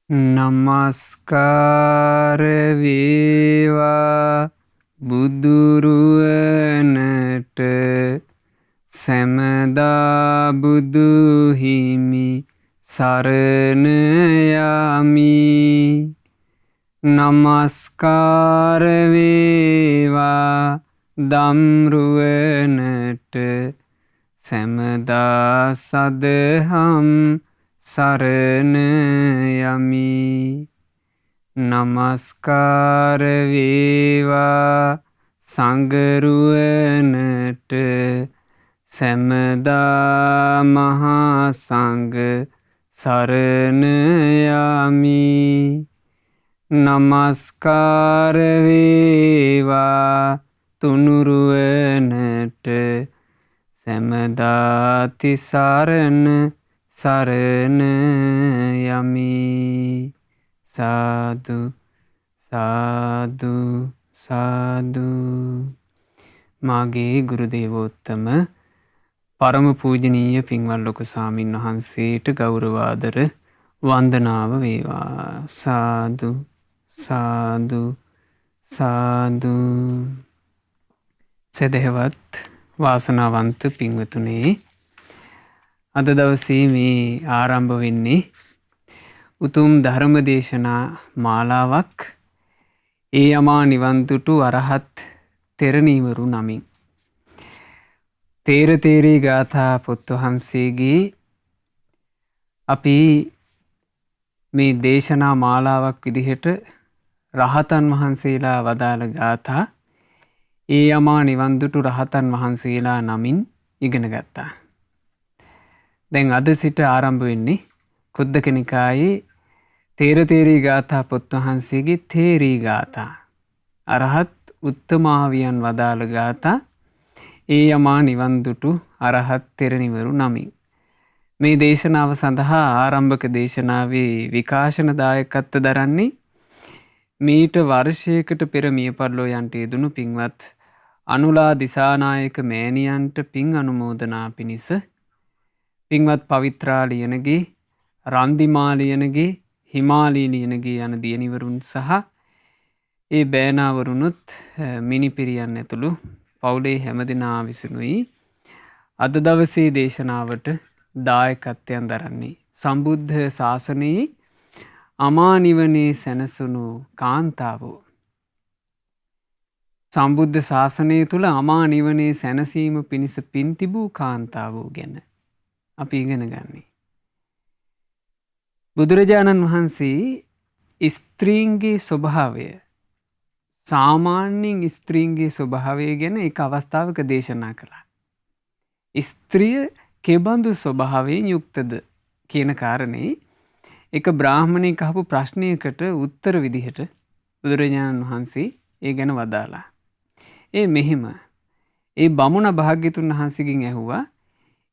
නමස්කාර වේවා බුදුරුවනට සැමදා බුදු හිමි සරණ යමි. නමස්කාර වේවා දම්රුවනට සැමදා සදහම් සරණ යමි. නමස්කාර වේවා සංඝරුවනට සැමදා මහා සංඝ සරණ යමි. නමස්කාර වේවා තුනුරුවනට සැමදා තිසරණ සරණ යමි. සාදු සාදු සාදු. මාගේ ගුරු දේවෝත්තම පරම පූජනීය පින්වත් ලොකු ස්වාමීන් වහන්සේට ගෞරවාදර වන්දනාව වේවා. සාදු සාදු සාදු. සදහවත් වාසනාවන්ත පින්වතුනේ, අද දවසේ මේ ආරම්භ වෙන්නේ උතුම් ධර්ම දේශනා මාලාවක්. ඒ අමා නිවන් දුටු අරහත් තෙරණීවරු නමින් තේර තේරී ගාථා පොත් වහන්සේගේ අපි මේ දේශනා මාලාවක් විදිහට රහතන් වහන්සේලා වදාළ ගාථා ඒ අමා නිවන් දුටු රහතන් වහන්සේලා නමින් ඉගෙන ගත්තා. දැන් අද සිට ආරම්භ වෙන්නේ කුද්දක නිකායේ තේර තේරී ගාථා පොත් වහන්සේගේ තේරී ගාථා. අරහත් උත්තමාවියන් වදාළ ගාථා ඒ යමා නිවන් දුටු අරහත් තෙරණිවරු නමින්. මේ දේශනාව සඳහා ආරම්භක දේශනාවේ විකාශන දායකත්ව දරන්නේ මීට වර්ෂයකට පෙර මිය පරලෝ යන්ට යෙදුණු පින්වත් අනුලා දිසානායක මෑණියන්ට පින් අනුමෝදනා පිණිස පින්වත් පවිත්‍රා ලියනගේ, රන්දිමා ලියනගේ, හිමාලී ලියනගේ යන දියණිවරුන් සහ ඒ බෑනාවරුනුත් මිනිපිරියන් ඇතුළු පවුලේ හැමදෙනා විසිනුයි අද දවසේ දේශනාවට දායකත්වයන් දරන්නේ. සම්බුද්ධ ශාසනයේ අමා නිවනේ සැනසුණු කාන්තාවෝ. සම්බුද්ධ ශාසනය තුළ අමා නිවනේ සැනසීම පිණිස පින් තිබූ කාන්තාවෝ ගැන අපි ඉගෙන ගන්නේ. බුදුරජාණන් වහන්සේ ස්ත්‍රීන්ගේ ස්වභාවය, සාමාන්‍යයෙන් ස්ත්‍රීන්ගේ ස්වභාවය ගැන එක අවස්ථාවක දේශනා කළා. ස්ත්‍රිය කෙබඳු ස්වභාවයෙන් යුක්තද කියන කාරණේ එක බ්‍රාහ්මණයෙක් අහපු ප්‍රශ්නයකට උත්තර විදිහට බුදුරජාණන් වහන්සේ ඒ ගැන වදාලා. ඒ මෙහෙම, ඒ බමුණ භාග්‍යතුන් වහන්සේගෙන් ඇහුවා,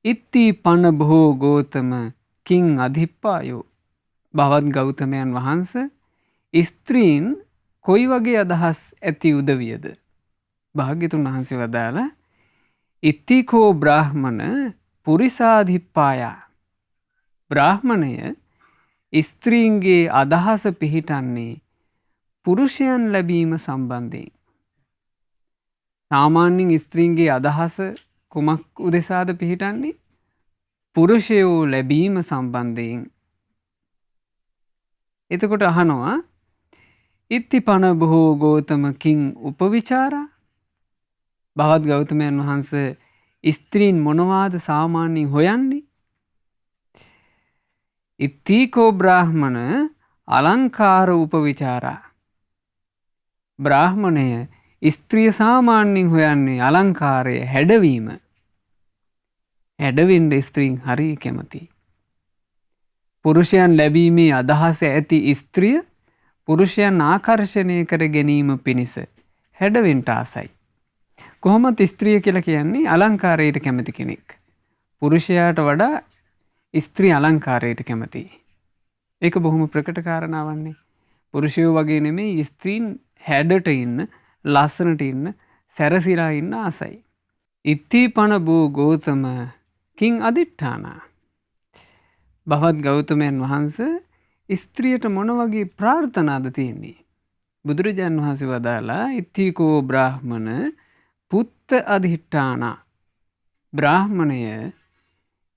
ඉත්ති පන බොහෝ ගෝතම කිං අධිප්පායෝ. භවත් ගෞතමයන් වහන්සේ, ස්ත්‍රීන් කොයි වගේ අදහස් ඇති උදවියද? භාග්‍යතුන් වහන්සේ වදාලා, ඉත්තිකෝ බ්‍රාහ්මණ පුරිසාධිප්පායා. බ්‍රාහ්මණය ස්ත්‍රීන්ගේ අදහස පිහිටන්නේ පුරුෂයන් ලැබීම සම්බන්ධයෙන්. සාමාන්‍යයෙන් ස්ත්‍රීන්ගේ අදහස කුමක් උදෙසාද පිහිටන්නේ? පුරුෂයෝ ලැබීම සම්බන්ධයෙන්. එතකොට අහනවා, ඉත්ති පන බොහෝ ගෝතම කිං උපවිචාරා. භවත් ගෞතමයන් වහන්සේ, ස්ත්‍රීන් මොනවාද සාමාන්‍යයෙන් හොයන්නේ? ඉත්තිකෝ බ්‍රාහ්මණ අලංකාර උපවිචාරා. බ්‍රාහ්මණය ස්ත්‍රිය සාමාන්‍යයෙන් හොයන්නේ අලංකාරය, හැඩවීම. හැඩවෙන්න ස්ත්‍රීන් හරි කැමති. පුරුෂයන් ලැබීමේ අදහස ඇති ස්ත්‍රිය පුරුෂයන් ආකර්ෂණය කර ගැනීම පිණිස හැඩවෙන්ට ආසයි. කොහොමත් ස්ත්‍රිය කියලා කියන්නේ අලංකාරයට කැමති කෙනෙක්. පුරුෂයාට වඩා ස්ත්‍රී අලංකාරයට කැමති. ඒක බොහොම ප්‍රකට කාරණාවන්නේ. පුරුෂයෝ වගේ නෙමෙයි ස්ත්‍රීන් හැඩට ඉන්න, ලස්සනට ඉන්න, සැරසිලා ඉන්න ආසයි. ඉත්ති පන බෝ ගෝතම කිං අදිට්ඨානා. භවත් ගෞතමයන් වහන්සේ ස්ත්‍රියට මොන වගේ ප්‍රාර්ථනාද තියෙන්නේ? බුදුරජාණන් වහන්සේ වදාලා ඉත්තිකෝ බ්‍රාහ්මණ පුත්ත අධිෂ්ඨානා. බ්‍රාහ්මණය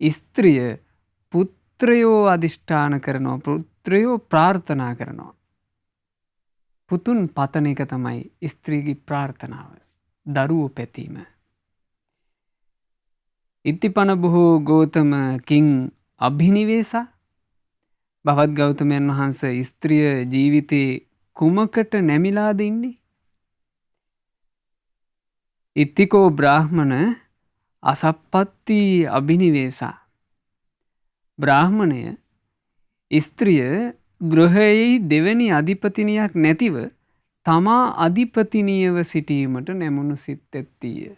ස්ත්‍රිය පුත්‍රයෝ අධිෂ්ඨාන කරනවා, පුත්‍රයෝ ප්‍රාර්ථනා කරනවා. පුතුන් පතන එක තමයි ස්ත්‍රීගේ ප්‍රාර්ථනාව. දරුවෝ පැතීම. ඉත්තිපන බොහෝ ගෝතම කිං අභිනිවේසා. භවත් ගෞතමයන් වහන්සේ ස්ත්‍රිය ජීවිතේ කුමකට නැමිලාද ඉන්නේ? ඉත්තිකෝ බ්‍රාහ්මණ අසප්පත්ති අභිනිවේසා. බ්‍රාහ්මණය ස්ත්‍රිය ගෘහයෙහි දෙවැනි අධිපතිනියක් නැතිව තමා අධිපතිනියව සිටීමට නැමුණු සිත් ඇත්තීය.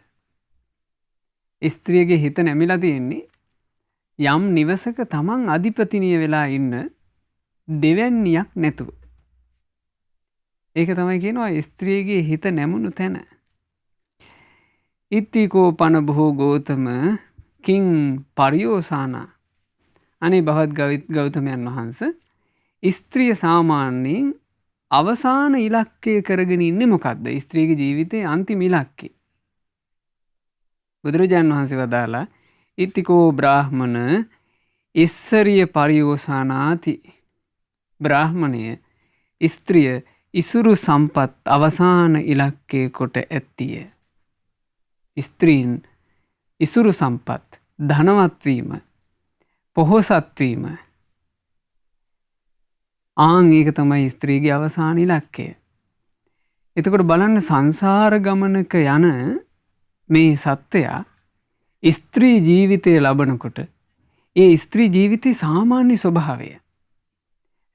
ස්ත්‍රියගේ හිත නැමිලා තියෙන්නේ යම් නිවසක තමන් අධිපතිනිය වෙලා ඉන්න දෙවැන්නියක් නැතුව. ඒක තමයි කියනවා ස්ත්‍රියගේ හිත නැමුණු තැන. ඉත්තිකෝ පන බොහෝ ගෝතම කිං පරියෝසානා. අනේ භවත් ගෞතමයන් වහන්ස ස්ත්‍රිය සාමාන්‍යයෙන් අවසාන ඉලක්කය කරගෙන ඉන්නේ මොකක්ද? ස්ත්‍රීගේ ජීවිතයේ අන්තිම ඉලක්කය. බුදුරජාණන් වහන්සේ වදාලා ඉත්තිකෝ බ්‍රාහ්මණ ඉස්සරිය පරියෝසානාති. බ්‍රාහ්මණය ස්ත්‍රිය ඉසුරු සම්පත් අවසාන ඉලක්කය කොට ඇත්තිය. ස්ත්‍රීන් ඉසුරු සම්පත්, ධනවත්වීම, පොහොසත්වීම, ඒක තමයි ස්ත්‍රීගේ අවසාන ඉලක්කය. එතකොට බලන්න සංසාර ගමනක යන මේ සත්වයා ස්ත්‍රී ජීවිතය ලබනකොට ඒ ස්ත්‍රී ජීවිතයේ සාමාන්‍ය ස්වභාවය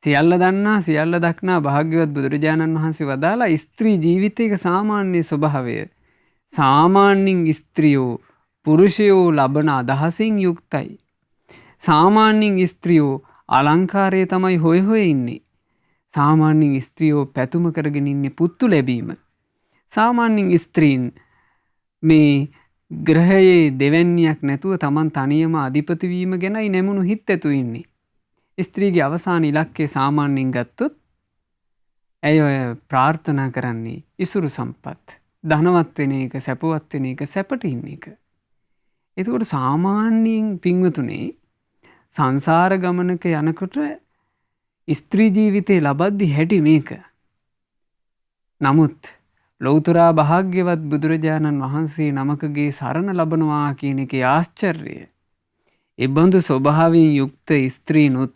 සියල්ල දන්නා සියල්ල දක්නා භාග්‍යවත් බුදුරජාණන් වහන්සේ වදාලා ස්ත්‍රී ජීවිතයක සාමාන්‍ය ස්වභාවය සාමාන්‍යයෙන් ස්ත්‍රියෝ පුරුෂයෝ ලබන අදහසින් යුක්තයි. සාමාන්‍යයෙන් ස්ත්‍රියෝ අලංකාරය තමයි හොය හොය ඉන්නේ. සාමාන්‍යයෙන් ස්ත්‍රියෝ පැතුම කරගෙන ඉන්නේ පුත්තු ලැබීම. සාමාන්‍යයෙන් ස්ත්‍රීන් මේ ග්‍රහයේ දෙවැන්නියක් නැතුව තමන් තනියම අධිපති වීම ගැනයි නැමුණු හිත් ඇතු ඉන්නේ. ස්ත්‍රීගේ අවසාන ඉලක්කය සාමාන්‍යයෙන් ගත්තොත් ඇය ඔය ප්‍රාර්ථනා කරන්නේ ඉසුරු සම්පත්, ධනවත් වෙන එක, සැපවත් වෙන එක, සැපට ඉන්න එක. එතකොට සාමාන්‍යයෙන් පින්වතුනේ සංසාර ගමනක යනකොට ස්ත්‍රී ජීවිතේ ලබද්දි හැටි මේක. නමුත් ලෞතුරා භාග්‍යවත් බුදුරජාණන් වහන්සේ නමකගේ සරණ ලබනවා කියන එකේ ආශ්චර්යය. එබඳු ස්වභාවයෙන් යුක්ත ස්ත්‍රීනුත්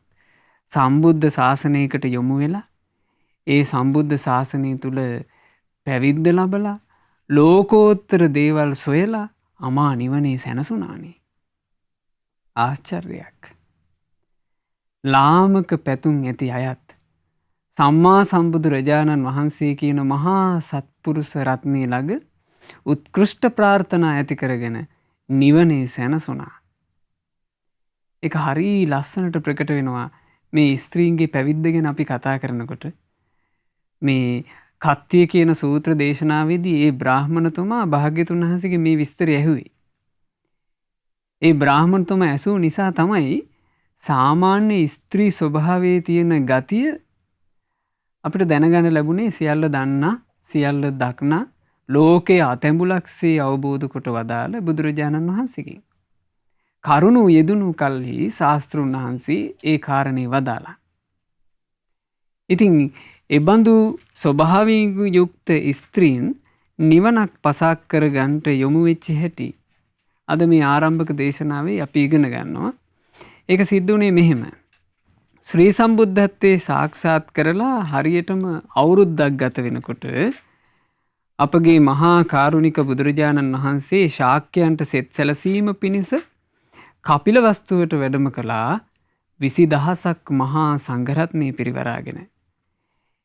සම්බුද්ධ ශාසනයකට යොමු වෙලා ඒ සම්බුද්ධ ශාසනය තුල පැවිද්ද ලබලා ලෝකෝත්තර දේවල් සොයලා අමා නිවනේ සැනසුණානේ. ආශ්චර්යයක්. ලාමක පැතුම් ඇති අයත් සම්මා සම්බුදුරජාණන් වහන්සේ කියන මහා සත්පුරුෂ රත්නය ළඟ උත්කෘෂ්ඨ ප්‍රාර්ථනා ඇති කරගෙන නිවනේ සැනසුණා. ඒක හරි ලස්සනට ප්‍රකට වෙනවා මේ ස්ත්‍රීන්ගේ පැවිද්ද ගැන අපි කතා කරනකොට. මේ කත්තිය කියන සූත්‍ර දේශනාවේදී ඒ බ්‍රාහ්මණතුමා භාග්‍යතුන් වහන්සේගේ මේ විස්තරය ඇහුවේ. ඒ බ්‍රාහ්මණතුමා ඇසූ නිසා තමයි සාමාන්‍ය ස්ත්‍රී ස්වභාවයේ තියෙන ගතිය අපිට දැනගන්න ලැබුණේ සියල්ල දන්නා සියල්ල දක්නා ලෝකයේ අතැඹුලක්සේ අවබෝධ කොට වදාළ බුදුරජාණන් වහන්සේගෙන්. කරුණු යෙදුණු කල්හි ශාස්ත්‍රුන් වහන්සේ ඒ කාරණේ වදාලා. ඉතින් එබඳු ස්වභාවයෙන් යුක්ත ස්ත්‍රීන් නිවනක් පසක් කර ගන්නට යොමු වෙච්ච හැටි අද මේ ආරම්භක දේශනාවේ අපි ඉගෙන ගන්නවා. ඒක සිද්ධ වුණේ මෙහෙම. ශ්‍රී සම්බුද්ධත්වයේ සාක්ෂාත් කරලා හරියටම අවුරුද්දක් ගත වෙනකොට අපගේ මහා කාරුණික බුදුරජාණන් වහන්සේ ශාක්‍යයන්ට සෙත් සැලසීම පිණිස කපිලවස්තුවට වැඩම කළා 20000ක් මහා සංඝරත්නය පිරිවරාගෙන.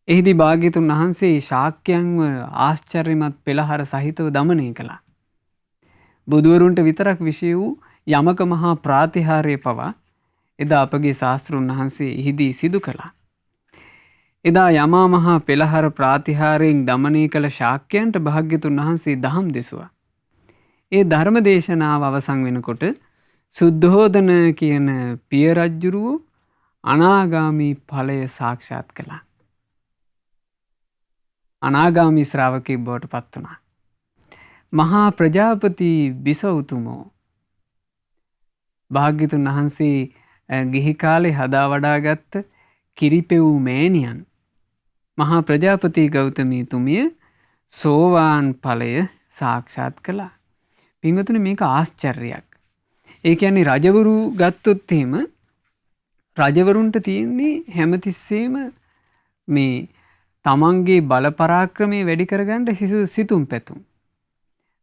එහිදී භාග්‍යතුන් වහන්සේ ශාක්‍යයන්ව ආශ්චර්යමත් පෙළහර සහිතව දමනය කළා. බුදුවරුන්ට විතරක් විශේෂ වූ යමක මහා ප්‍රාතිහාර්ය පවා එදා අපගේ ශාස්ත්‍රුන් වහන්සේ එහිදී සිදු කළා. එදා යමා මහා පෙළහර ප්‍රාතිහාරයෙන් දමනය කළ ශාක්‍යයන්ට භාග්‍යතුන් වහන්සේ දහම් දෙසුවා. ඒ ධර්ම දේශනාව අවසන් වෙනකොට සුද්ධෝදන කියන පිය රජ්ජුරුවෝ අනාගාමී ඵලය සාක්ෂාත් කළා. අනාගාමී ශ්‍රාවකෙක් බවට පත් වුණා. මහා ප්‍රජාපති බිසවුතුමෝ භාග්‍යතුන් වහන්සේ ගිහි කාලේ හදා වඩාගත්ත කිරිපෙවූ මෑණියන් මහා ප්‍රජාපති ගෞතමීතුමිය සෝවාන් ඵලය සාක්ෂාත් කළා. පින්වතුනි මේක ආශ්චර්යයක්. ඒ කියන්නේ රජවරු ගත්තොත් එහෙම රජවරුන්ට තියෙන්නේ හැමතිස්සෙම මේ තමන්ගේ බල පරාක්‍රමයේ වැඩි කරගන්න සිතුම් පැතුම්.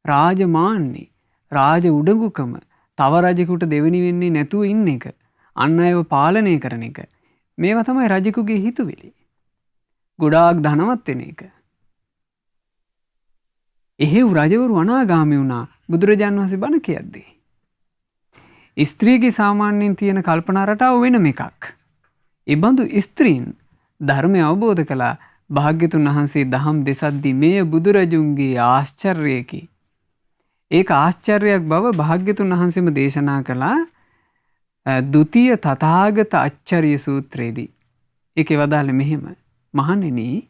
රාජමාන්නේ, රාජ උඩඟුකම, තව රජෙකුට දෙවෙනි වෙන්නේ නැතුව ඉන්න එක, අන් අයව පාලනය කරන එක. මේවා තමයි රජෙකුගේ හිතුවිලි. ගොඩාක් ධනවත් වෙන එක. එහෙව් රජවරු අනාගාමී වුණා බුදුරජාණන් වහන්සේ බණ කියද්දී. ස්ත්‍රියගේ සාමාන්‍යයෙන් තියෙන කල්පනා රටාව වෙනම එකක්. ඒ බඳු ස්ත්‍රීන් ධර්මය අවබෝධ කළා. භාග්‍යතුන් වහන්සේ දහම් දෙසද්දී මෙය බුදුරජුන්ගේ ආශ්චර්යයකි. ඒක ආශ්චර්යයක් බව භාග්‍යතුන් වහන්සේම දේශනා කළා ද්විතීය තථාගත අච්චරිය සූත්‍රයේදී. ඒකේ වදාළේ මෙහෙම. මහණෙනි,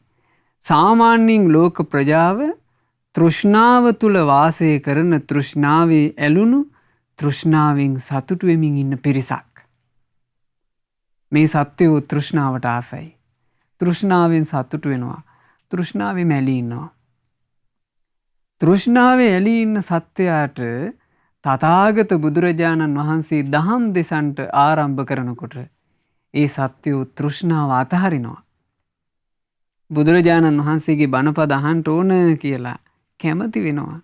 සාමාන්‍යයෙන් ලෝක ප්‍රජාව තෘෂ්ණාව තුල වාසය කරන තෘෂ්ණාවේ ඇලුණු තෘෂ්ණාවෙන් සතුටු වෙමින් ඉන්න පිරිසක්. මේ සත්‍යෝ තෘෂ්ණාවට ආසයි. තෘෂ්ණාවෙන් සතුටු වෙනවා. තෘෂ්ණාවෙම ඇලී ඉන්නවා. තෘෂ්ණාවේ ඇලී ඉන්න සත්‍යයට තථාගත බුදුරජාණන් වහන්සේ දහම් දෙසන්ට ආරම්භ කරනකොට ඒ සත්‍යෝ තෘෂ්ණාව අතහරිනවා. බුදුරජාණන් වහන්සේගේ බණපද අහන්න ඕන කියලා කැමති වෙනවා.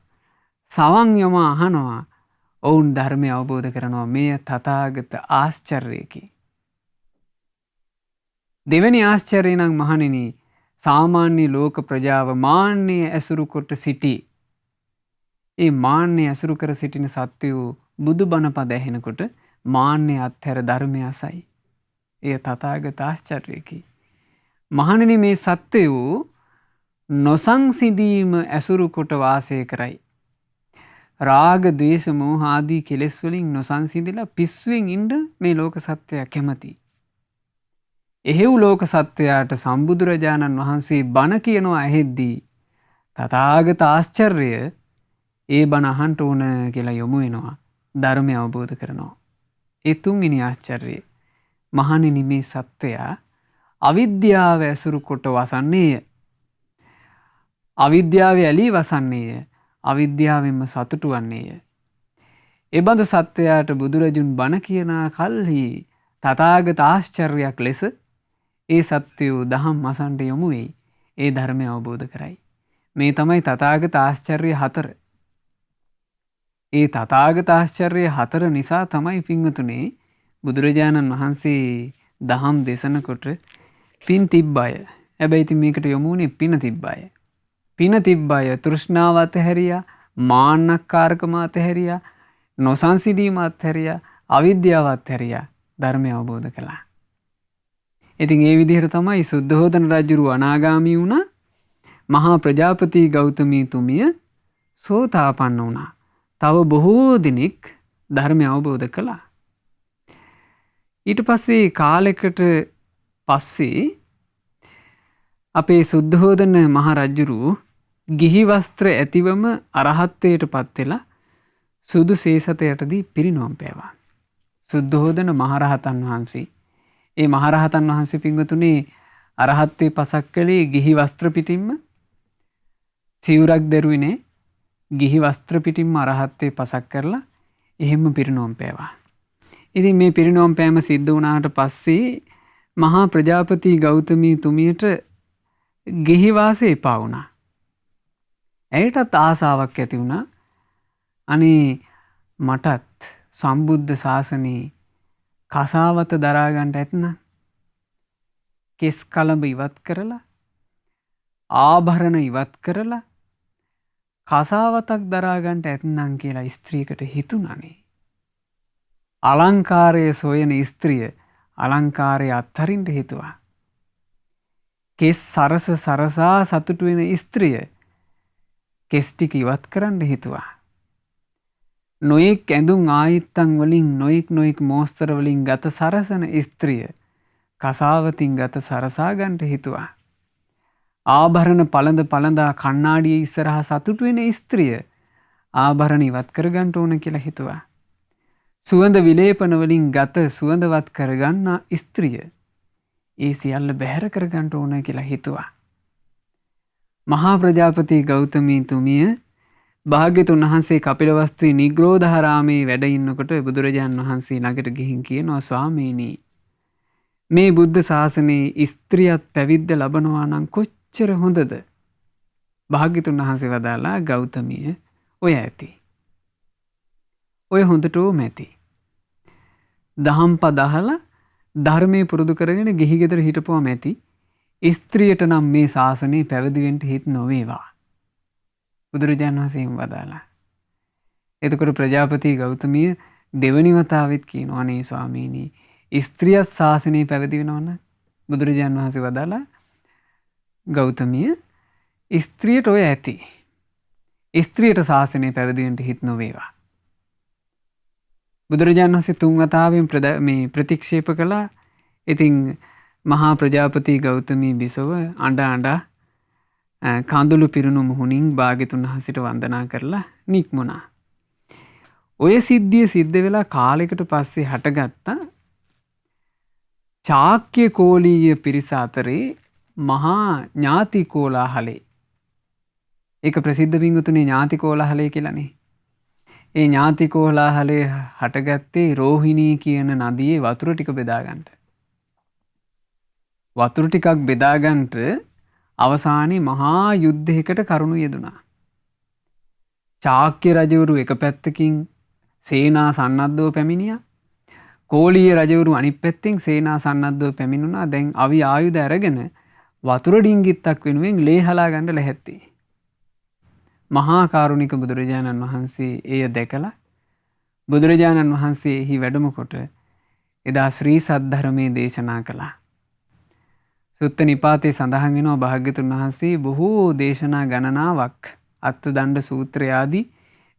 සවන් යම අහනවා. ඔවුන් ධර්මය අවබෝධ කරනවා. මෙය තථාගත ආශ්චර්යයකි. දෙවැනි ආශ්චර්යය නම් මහණෙනි, සාමාන්‍ය ලෝක ප්‍රජාව මාන්නය ඇසුරු කොට සිටි. ඒ මාන්නය ඇසුරු කර සිටින සත්වයෝ බුදු බණ පද ඇහෙනකොට මාන්නය අත්හැර ධර්මය අසයි. එය තථාගත ආශ්චර්යයකි. මහණෙනි, මේ සත්වයෝ නොසංසිඳීම ඇසුරු කොට වාසය කරයි. රාග, ද්වේෂ, මෝහ ආදී කෙලෙස් වලින් නොසංසිඳිලා පිස්සුවෙන් ඉන්න මේ ලෝක සත්වයා කැමති. එහෙව් ලෝක සත්වයාට සම්බුදුරජාණන් වහන්සේ බණ කියනවා ඇහෙද්දී තථාගත ආශ්චර්යය ඒ බණ අහන්න ඕන කියලා යොමු වෙනවා. ධර්මය අවබෝධ කරනවා. ඒ තුන්වෙනි ආශ්චර්යය. මහණෙනි, මේ සත්වයා අවිද්‍යාව ඇසුරු කොට වසන්නේය. අවිද්‍යාවේ ඇලී වසන්නේය. අවිද්‍යාවෙන්ම සතුටු වන්නේය. එබඳු සත්වයාට බුදුරජුන් බණ කියන කල්හි තථාගත ආශ්චර්යයක් ලෙස ඒ සත්වයෝ දහම් අසන්ට යොමු වෙයි. ඒ ධර්මය අවබෝධ කරයි. මේ තමයි තථාගත ආශ්චර්ය 4. ඒ තථාගත ආශ්චර්ය 4 නිසා තමයි පින්වතුනේ බුදුරජාණන් වහන්සේ දහම් දේශනකොට පින් තිබ්බය. හැබැයි ඉතින් මේකට යොමු වුණේ පින තිබ්බය. පින තිබ්බය තෘෂ්ණාව අතහැරියා, මාන්නක්කාරකම අතහැරියා, නොසංසිඳීම අතහැරියා, අවිද්‍යාව අතහැරියා, ධර්මය අවබෝධ කළා. ඉතින් ඒ විදිහට තමයි සුද්ධෝදන රජුරු අනාගාමී වුණා. මහා ප්‍රජාපති ගෞතමීතුමිය සෝතාපන්න වුණා. තව බොහෝ දිනෙක ධර්මය අවබෝධ කළා. ඊට පස්සේ කාලයකට පස්සේ අපේ සුද්ධෝදන මහ රජුරු ගිහි වස්ත්‍ර ඇතිවම අරහත්ත්වයට පත් වෙලා සුදු සේසතයටදී පිරිනොම් පෑවා. සුද්ධෝදන මහරහතන් වහන්සේ. ඒ මහරහතන් වහන්සේ පින්වතුනේ අරහත්ත්වේ පසක් කළේ ගිහි වස්ත්‍ර පිටින්ම. සිවුරක් දැරුවේ නෑ. ගිහි වස්ත්‍ර පිටින්ම අරහත්ත්වේ පසක් කරලා එහෙම පිරිනොම් පෑවා. ඉතින් මේ පිරිනොම් පෑම සිද්ධ වුණාට පස්සේ මහා ප්‍රජාපති ගෞතමී තුමියට ගිහි වාසය එපා වුණා. ඇයටත් ආසාවක් ඇති වුණා. අනේ මටත් සම්බුද්ධ ශාසනයේ කසාවත දරා ගන්න ඇතනම් කෙස් කලඹ ඉවත් කරලා ආභරණ ඉවත් කරලා කසාවතක් දරා ගන්න ඇතනම් කියලා ස්ත්‍රියකට හිතුණානේ. අලංකාරය සොයන ස්ත්‍රිය අලංකාරය අත්හරින්න හිතුවා. කෙස් සරස සරසා සතුටු වෙන ස්ත්‍රිය කෙස් ටික ඉවත් කරන්න හිතුවා. නොයෙක් ඇඳුම් ආයිත්තන් වලින් නොයෙක් මෝස්තර වලින් ගත සරසන ස්ත්‍රිය කසාවතින් ගත සරසා ගන්නට හිතුවා. ආභරණ පළඳා කණ්ණාඩියේ ඉස්සරහා සතුටු වෙන ස්ත්‍රිය ආභරණ ඉවත් කරගන්න ඕන කියලා හිතුවා. සුවඳ විලේපන වලින් ගත සුවඳවත් කරගන්න ස්ත්‍රිය ඒ සියල්ල බැහැර කරගන්න ඕන කියලා හිතුවා. මහා ප්‍රජාපති ගෞතමී තුමිය භාග්‍යතුන් වහන්සේ කපිලවස්තුවේ නිග්‍රෝධාරාමේ වැඩ ඉන්නකොට බුදුරජාණන් වහන්සේ ළඟට ගිහින් කියනවා ස්වාමීනි මේ බුද්ධ ශාසනයේ ස්ත්‍රියත් පැවිද්ද ලබනවා නම් කොච්චර හොඳද? භාග්‍යතුන් වහන්සේ වදාලා ගෞතමිය ඔය ඇති. ඔය හොඳටම ඇති. දහම් පද අහලා ධර්මයේ පුරුදු කරගෙන ගිහි ගෙදර හිටපුවම ඇති. ස්ත්‍රියට නම් මේ ශාසනය පැවිදි වෙන්න හිත නොවේවා. බුදුරජාණන් වහන්සේ වදාලා. එතකොට ප්‍රජාපති ගෞතමිය දෙවනි වතාවෙත් කියනවා අනේ ස්වාමීනි ස්ත්‍රියත් ශාසනය පැවිදි වෙනවනම් බුදුරජාණන් වහන්සේ වදාලා ගෞතමිය ස්ත්‍රියට ඔය ඇති. ස්ත්‍රියට ශාසනය පැවිදි වෙන්න හිත නොවේවා. බුදුරජාණන් වහන්සේ තුන් වතාවෙන් මේ ප්‍රතික්ෂේප කළා. ඉතින් මහා ප්‍රජාපති ගෞතමී බිසව අඬ කඳුළු පිරුණු මුහුණින් භාග්‍යතුන් වහන්සේට වන්දනා කරලා නික්මුණා. ඔය සිද්ධිය සිද්ධ වෙලා කාලයකට පස්සේ හටගත්තා චාක්‍ය කෝලීය පිරිස අතරේ මහා ඥාති කෝලාහලේ. ඒක ප්‍රසිද්ධ පිංගුතුනේ ඥාති කෝලාහලේ කියලානේ. ඒ ඥාති කෝලාහලේ හටගත්තේ රෝහිණී කියන නදියේ වතුර ටික බෙදා ගන්නට. වතුර ටිකක් බෙදා ගන්නට අවසානයේ මහා යුද්ධයකට කරුණු යෙදුණා. චාක්‍ය රජවරු එක පැත්තකින් සේනා සන්නද්ධව පැමිණියා. කෝලීය රජවරු අනිත් පැත්තෙන් සේනා සන්නද්ධව පැමිණුණා. දැන් අවි ආයුධ අරගෙන වතුර ඩිංගිත්තක් වෙනුවෙන් ලේ හලා ගන්න ලැහැත්ති. මහා කාරුණික බුදුරජාණන් වහන්සේ එය දැකලා බුදුරජාණන් වහන්සේ එහි වැඩම කොට එදා ශ්‍රී සද්ධර්මයේ දේශනා කළා. සුත්ත නිපාතේ සඳහන් වෙනවා භාග්‍යතුන් වහන්සේ බොහෝ දේශනා ගණනාවක් අත්දණ්ඩ සූත්‍රය ආදී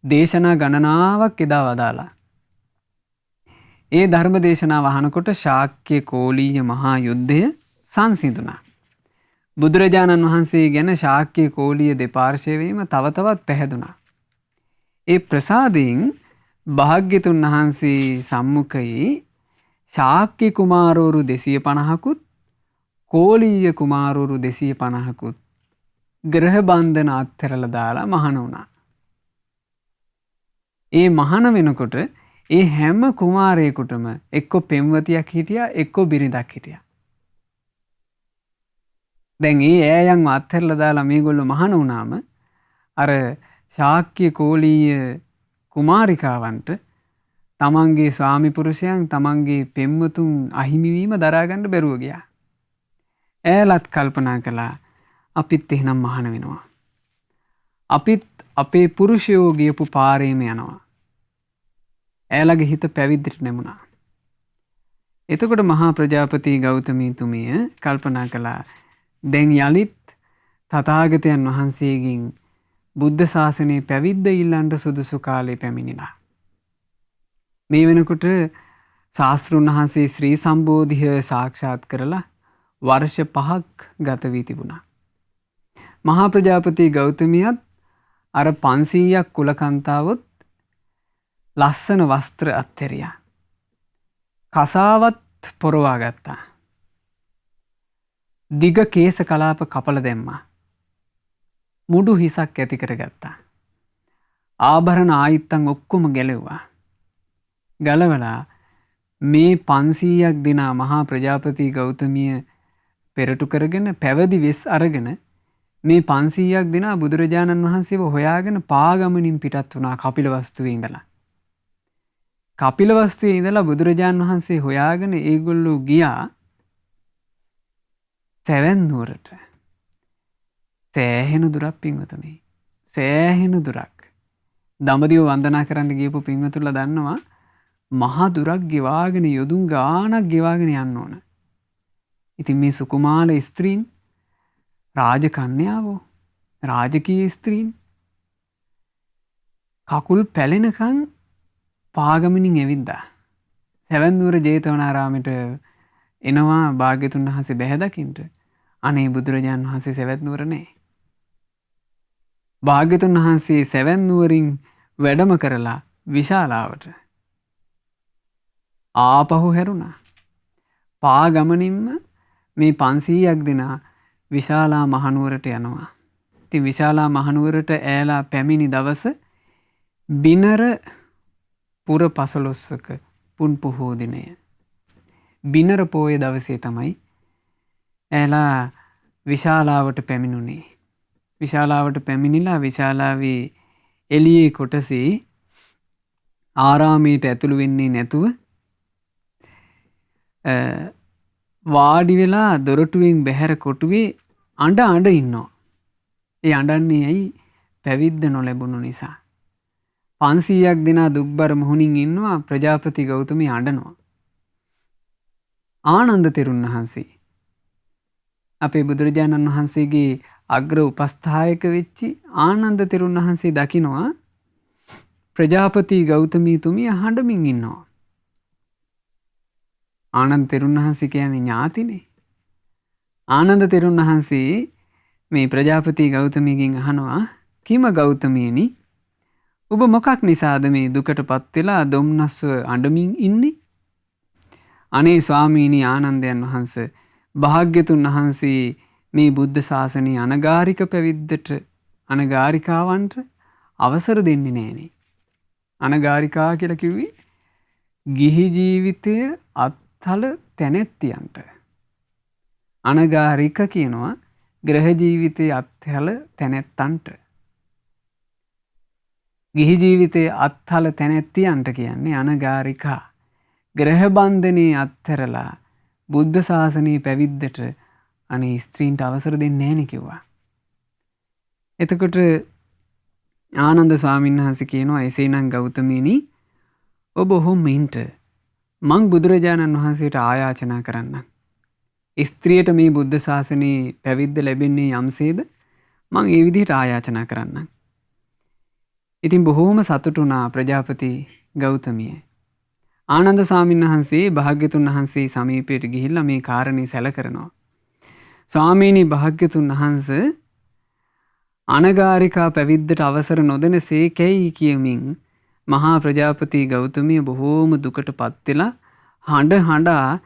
දේශනා ගණනාවක් එදා වදාලා. ඒ ධර්ම දේශනාව අහනකොට ශාක්‍ය කෝලීය මහා යුද්ධය සංසිඳුණා. බුදුරජාණන් වහන්සේ ගැන ශාක්‍ය කෝලීය දෙපාර්ශ්වයේම තව තවත් පැහැදුනා. ඒ ප්‍රසාදයෙන් භාග්‍යතුන් වහන්සේ සම්මුඛයේ ශාක්‍ය කුමාරවරු 250කුත් කෝලීය කුමාරවරු 250කුත් ග්‍රහ බන්ධන අත්හැරලා දාලා මහණ වුණා. ඒ මහණ වෙනකොට ඒ හැම කුමාරයෙකුටම එක්ක පෙම්වතියක් හිටියා එක්ක බිරිඳක් හිටියා. දැන් ඒ ඈයන්ව අත්හැරලා දාලා මේගොල්ලෝ මහණ වුණාම අර ශාක්‍ය කෝලීය කුමාරිකාවන්ට තමන්ගේ ස්වාමි පුරුෂයන් තමන්ගේ පෙම්වතුන් අහිමි වීම දරා ගන්න බැරුව ගියා. ඈලත් කල්පනා කළා අපිත් එහෙනම් මහණ වෙනවා. අපිත් අපේ පුරුෂයෝ ගියපු පාරේම යනවා. ඈලගේ හිත පැවිද්දට නැමුණා. එතකොට මහා ප්‍රජාපති ගෞතමී තුමිය කල්පනා කළා දැන් යලිත් තථාගතයන් වහන්සේගෙන් බුද්ධ ශාසනයේ පැවිද්ද ඉල්ලන්න සුදුසු කාලේ පැමිණිලා. මේ වෙනකොට ශාස්ත්‍රුන් වහන්සේ ශ්‍රී සම්බෝධිය සාක්ෂාත් කරලා වර්ෂ 5ක් ගත වී තිබුණා. මහා ප්‍රජාපති ගෞතමියත් අර 500ක් කුලකන්තාවොත් ලස්සන වස්ත්‍ර අත්හැරියා. කසාවත් පොරවා ගත්තා. දිග කේස කලාප කපල දැම්මා. මුඩු හිසක් ඇති කරගත්තා. ආභරණ ආයිත්තන් ඔක්කොම ගැලෙව්වා. ගලවලා මේ 500ක් දිනා මහා ප්‍රජාපති ගෞතමිය පෙරටු කරගෙන පැවිදි වෙස් අරගෙන මේ 500ක් දිනා බුදුරජාණන් වහන්සේව හොයාගෙන පාගමනින් පිටත් වුණා කපිලවස්තුවේ ඉඳලා. කපිලවස්තුවේ ඉඳලා බුදුරජාණන් වහන්සේ හොයාගෙන ඒගොල්ලෝ ගියා සැවැන් නුවරට. සෑහෙන දුරක් පින්වතුනි. සෑහෙන දුරක්. දඹදිව වන්දනා කරන්න ගියපු පින්වතුන්ලා දන්නවා මහා දුරක් ගෙවාගෙන යොදුන් ගාණක් ගෙවාගෙන යන්න ඕන. ඉතින් මේ සුකුමාල ස්ත්‍රීන් රාජකන්‍යාවෝ රාජකීය ස්ත්‍රීන් කකුල් පැලෙනකන් පාගමනින් ඇවිද්දා. සැවැන් නුවර ජේතවනාරාමයට එනවා භාග්‍යතුන් වහන්සේ බැහැ දකින්න. අනේ බුදුරජාන් වහන්සේ සවැත් නුවර නෑ. භාග්‍යතුන් වහන්සේ සවැත් නුවරින් වැඩම කරලා විශාලාවට ආපහු හැරුණා. පාගමනින්ම මේ 500ක් දෙනා විශාලා මහනුවරට යනවා. ඉතින් විශාලා මහනුවරට ඈලා පැමිණි දවස බිනර පුර 15ක පුන් පොහෝ දිනය. බිනර පෝය දවසේ තමයි ඈලා විශාලාවට පැමිණුනේ. විශාලාවට පැමිණිලා විශාලාවේ එළියේ කොටසේ ආරාමයට ඇතුළු වෙන්නේ නැතුව වාඩි වෙලා දොරටුවෙන් බැහැර කොටුවේ අඬ ඉන්නවා. ඒ අඬන්නේ ඇයි? පැවිද්ද නොලැබුණු නිසා. 500ක් දෙනා දුක්බර මුහුණින් ඉන්නවා. ප්‍රජාපති ගෞතමී අඬනවා. ආනන්ද තෙරුන් වහන්සේ අපේ බුදුරජාණන් වහන්සේගේ අග්‍ර උපස්ථායක වෙච්චි ආනන්ද තෙරුන් වහන්සේ දකිනවා ප්‍රජාපති ගෞතමී තුමිය හඬමින් ඉන්නවා. ආනන්ද තෙරුන් වහන්සේ කියන්නේ ඥාතිනේ. ආනන්ද තෙරුන් වහන්සේ මේ ප්‍රජාපති ගෞතමීගෙන් අහනවා කිම ගෞතමියනි ඔබ මොකක් නිසාද මේ දුකටපත් වෙලා දුම්නස්ව අඬමින් ඉන්නේ? අනේ ස්වාමීනි ආනන්දයන් වහන්සේ භාග්‍යතුන් වහන්සේ මේ බුද්ධ ශාසනයේ අනගාരിക පැවිද්දට අනගාരികාවන්ට අවසර දෙන්නේ නෑනේ. අනගාരികා කියලා කිව්වේ ගිහි ජීවිතය අත්හල තැනැත්තියන්ට. අනගාരിക කියනවා ග්‍රහ ජීවිතයේ අත්හල තැනැත්තන්ට. ගිහි ජීවිතයේ අත්හල තැනැත්තියන්ට කියන්නේ අනගාരികා. ග්‍රහ බන්ධනේ අත්හැරලා බුද්ධ ශාසනයේ පැවිද්දට අනේ ස්ත්‍රීන්ට අවසර දෙන්නේ නැහැ නේ කිව්වා. එතකොට ආනන්ද ස්වාමීන් වහන්සේ කියනවා එසේනම් ගෞතමීනි ඔබ ඔහොම ඉන්න මං බුදුරජාණන් වහන්සේට ආයාචනා කරන්නම්. ස්ත්‍රියට මේ බුද්ධ ශාසනයේ පැවිද්ද ලැබෙන්නේ යම්සේද මං ඒ විදිහට ආයාචනා කරන්නම්. ඉතින් බොහෝම සතුටු වුණා ප්‍රජාපති ගෞතමිය. ආනන්ද ස්වාමීන් වහන්සේ භාග්‍යතුන් වහන්සේ සමීපයට ගිහිල්ලා මේ කාරණේ සැලකරනවා. ස්වාමීනි භාග්‍යතුන් වහන්සේ අනගාരികා පැවිද්දට අවසර නොදෙනසේකැයි කියමින් මහා ප්‍රජාපති ගෞතමිය බොහෝම දුකටපත් වෙලා හඬා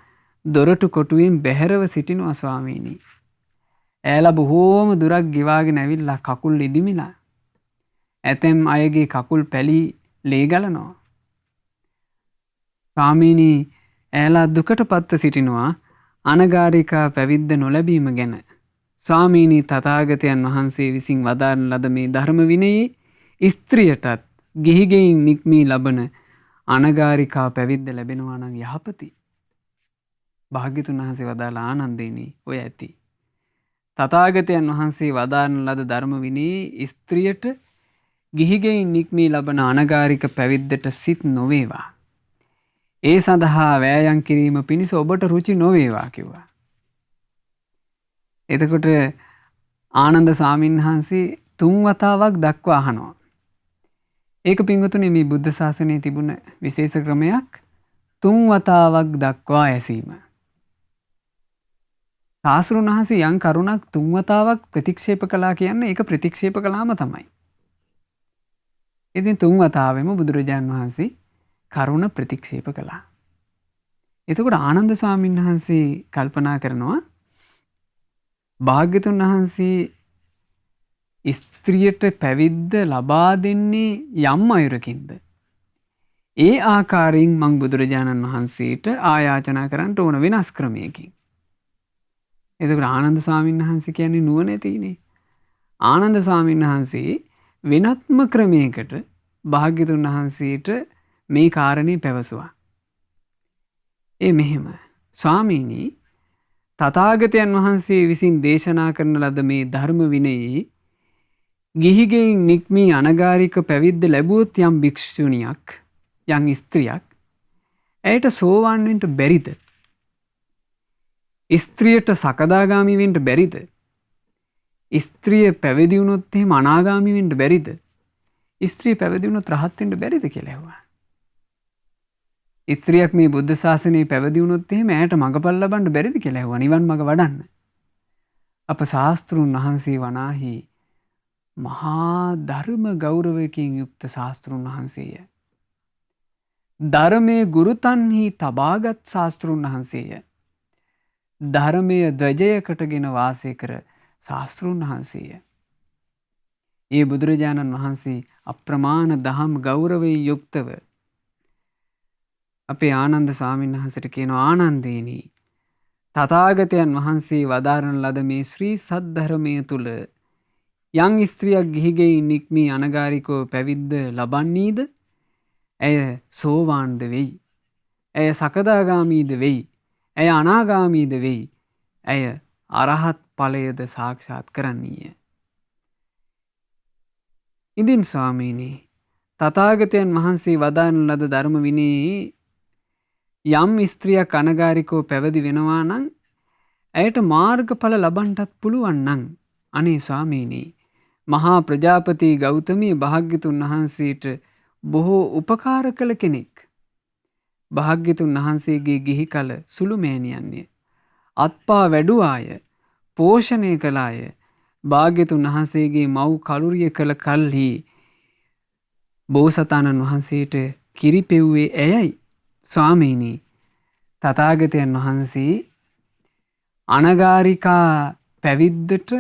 දොරටු කොටුවෙන් බැහැරව සිටිනවා ස්වාමීනි. ඈලා බොහෝම දුරක් ගෙවාගෙන ඇවිල්ලා කකුල් ඉදිමිලා ඇතැම් අයගේ කකුල් පැලී ලේ ගලනවා. ස්වාමීනි ඈලා දුකටපත්ව සිටිනවා අනගාരികා පැවිද්ද නොලැබීම ගැන. ස්වාමීනි තථාගතයන් වහන්සේ විසින් වදාරන ලද මේ ධර්ම විනයේ ස්ත්‍රියටත් ගිහිගෙයින් නික්මී ලබන අනගාരികා පැවිද්ද ලැබෙනවා නම් යහපති. භාග්‍යතුන් වහන්සේ වදාළ ආනන්දේනි ඔය ඇති. තථාගතයන් වහන්සේ වදාරන ලද ධර්ම විනයේ ස්ත්‍රියට ගිහිගෙයින් නික්මී ලබන අනගාരിക පැවිද්දට සිත් නොවේවා. ඒ සඳහා වෑයම් කිරීම පිණිස ඔබට රුචි නොවේවා කිව්වා. එතකොට ආනන්ද ස්වාමීන් වහන්සේ 3 වතාවක් දක්වා අහනවා. ඒක පින්වතුනි මේ බුද්ධ ශාසනයේ තිබුණ විශේෂ ක්‍රමයක් 3 වතාවක් දක්වා ඇසීම. සාස්ෘණ වහන්සේ යම් කරුණක් 3 වතාවක් ප්‍රතික්ෂේප කළා කියන්නේ ඒක ප්‍රතික්ෂේප කළාම තමයි. ඉතින් 3 වතාවෙම බුදුරජාන් වහන්සේ කරුණ ප්‍රතික්ෂේප කළා. එතකොට ආනන්ද ස්වාමීන් වහන්සේ කල්පනා කරනවා භාග්‍යතුන් වහන්සේ ස්ත්‍රියට පැවිද්ද ලබා දෙන්නේ යම් අයුරකින්ද ඒ ආකාරයෙන් මං බුදුරජාණන් වහන්සේට ආයාචනා කරන්න ඕන වෙනස් ක්‍රමයකින්. එතකොට ආනන්ද ස්වාමීන් වහන්සේ කියන්නේ නුවණැතිනේ. ආනන්ද ස්වාමීන් වහන්සේ වෙනත්ම ක්‍රමයකට භාග්‍යතුන් වහන්සේට මේ කාරණේ පැවසුවා. ඒ මෙහෙම ස්වාමීනි තථාගතයන් වහන්සේ විසින් දේශනා කරන ලද මේ ධර්ම විනයේ ගිහිගෙයින් නික්මී අනගාരിക පැවිද්ද ලැබුවොත් යම් භික්ෂුණියක් යම් ස්ත්‍රියක් ඇයට සෝවාන් වෙන්න බැරිද? ස්ත්‍රියට සකදාගාමි වෙන්න බැරිද? ස්ත්‍රිය පැවිදි වුණොත් එහෙම අනාගාමි වෙන්න බැරිද? ස්ත්‍රිය පැවිදි වුණොත් රහත් වෙන්න බැරිද කියලා ඇහුවා. ස්ත්‍රියක් මේ බුද්ධ ශාසනයේ පැවිදි වුණොත් එහෙම ඇයට මඟපල් ලබන්න බැරිද කියලා ඇහුවා. නිවන් මඟ වඩන්න. අප ශාස්ත්‍රුන් වහන්සේ වනාහි මහා ධර්ම ගෞරවයකින් යුක්ත ශාස්ත්‍රුන් වහන්සේය. ධර්මයේ ගුරුතන්හි තබාගත් ශාස්ත්‍රුන් වහන්සේය. ධර්මය ධ්වජයකටගෙන වාසය කර ශාස්ත්‍රුන් වහන්සේය. ඒ බුදුරජාණන් වහන්සේ අප්‍රමාණ දහම් ගෞරවයෙන් යුක්තව අපේ ආනන්ද ස්වාමීන් වහන්සේට කියනවා ආනන්දේනි තථාගතයන් වහන්සේ වදාරන ලද මේ ශ්‍රී සද්ධර්මය තුල යම් ස්ත්‍රියක් ගිහිගෙයින් නික්මී අනගාരികව පැවිද්ද ලබන්නේද ඇය සෝවාන්ද වෙයි. ඇය සකදාගාමීද වෙයි. ඇය අනාගාමීද වෙයි. ඇය අරහත් ඵලයද සාක්ෂාත් කරන්නීය. ඉදින් ස්වාමීනි තථාගතයන් වහන්සේ වදාරන ලද ධර්ම විනයේ යම් ස්ත්‍රියක් අනගාരികව පැවිදි වෙනවා නම් ඇයට මාර්ගඵල ලබන්නටත් පුළුවන් නම් අනේ ස්වාමීනි මහා ප්‍රජාපති ගෞතමී භාග්‍යතුන් වහන්සේට බොහෝ උපකාර කළ කෙනෙක්. භාග්‍යතුන් වහන්සේගේ ගිහි කල සුළු මෑණියන්ය. අත්පා වැඩුවාය, පෝෂණය කළාය. භාග්‍යතුන් වහන්සේගේ මව් කලුරිය කළ කල්හි බෝසතාණන් වහන්සේට කිරි පෙව්වේ ඇයයි. ස්වාමීනි තථාගතයන් වහන්සේ අනගාരികා පැවිද්දට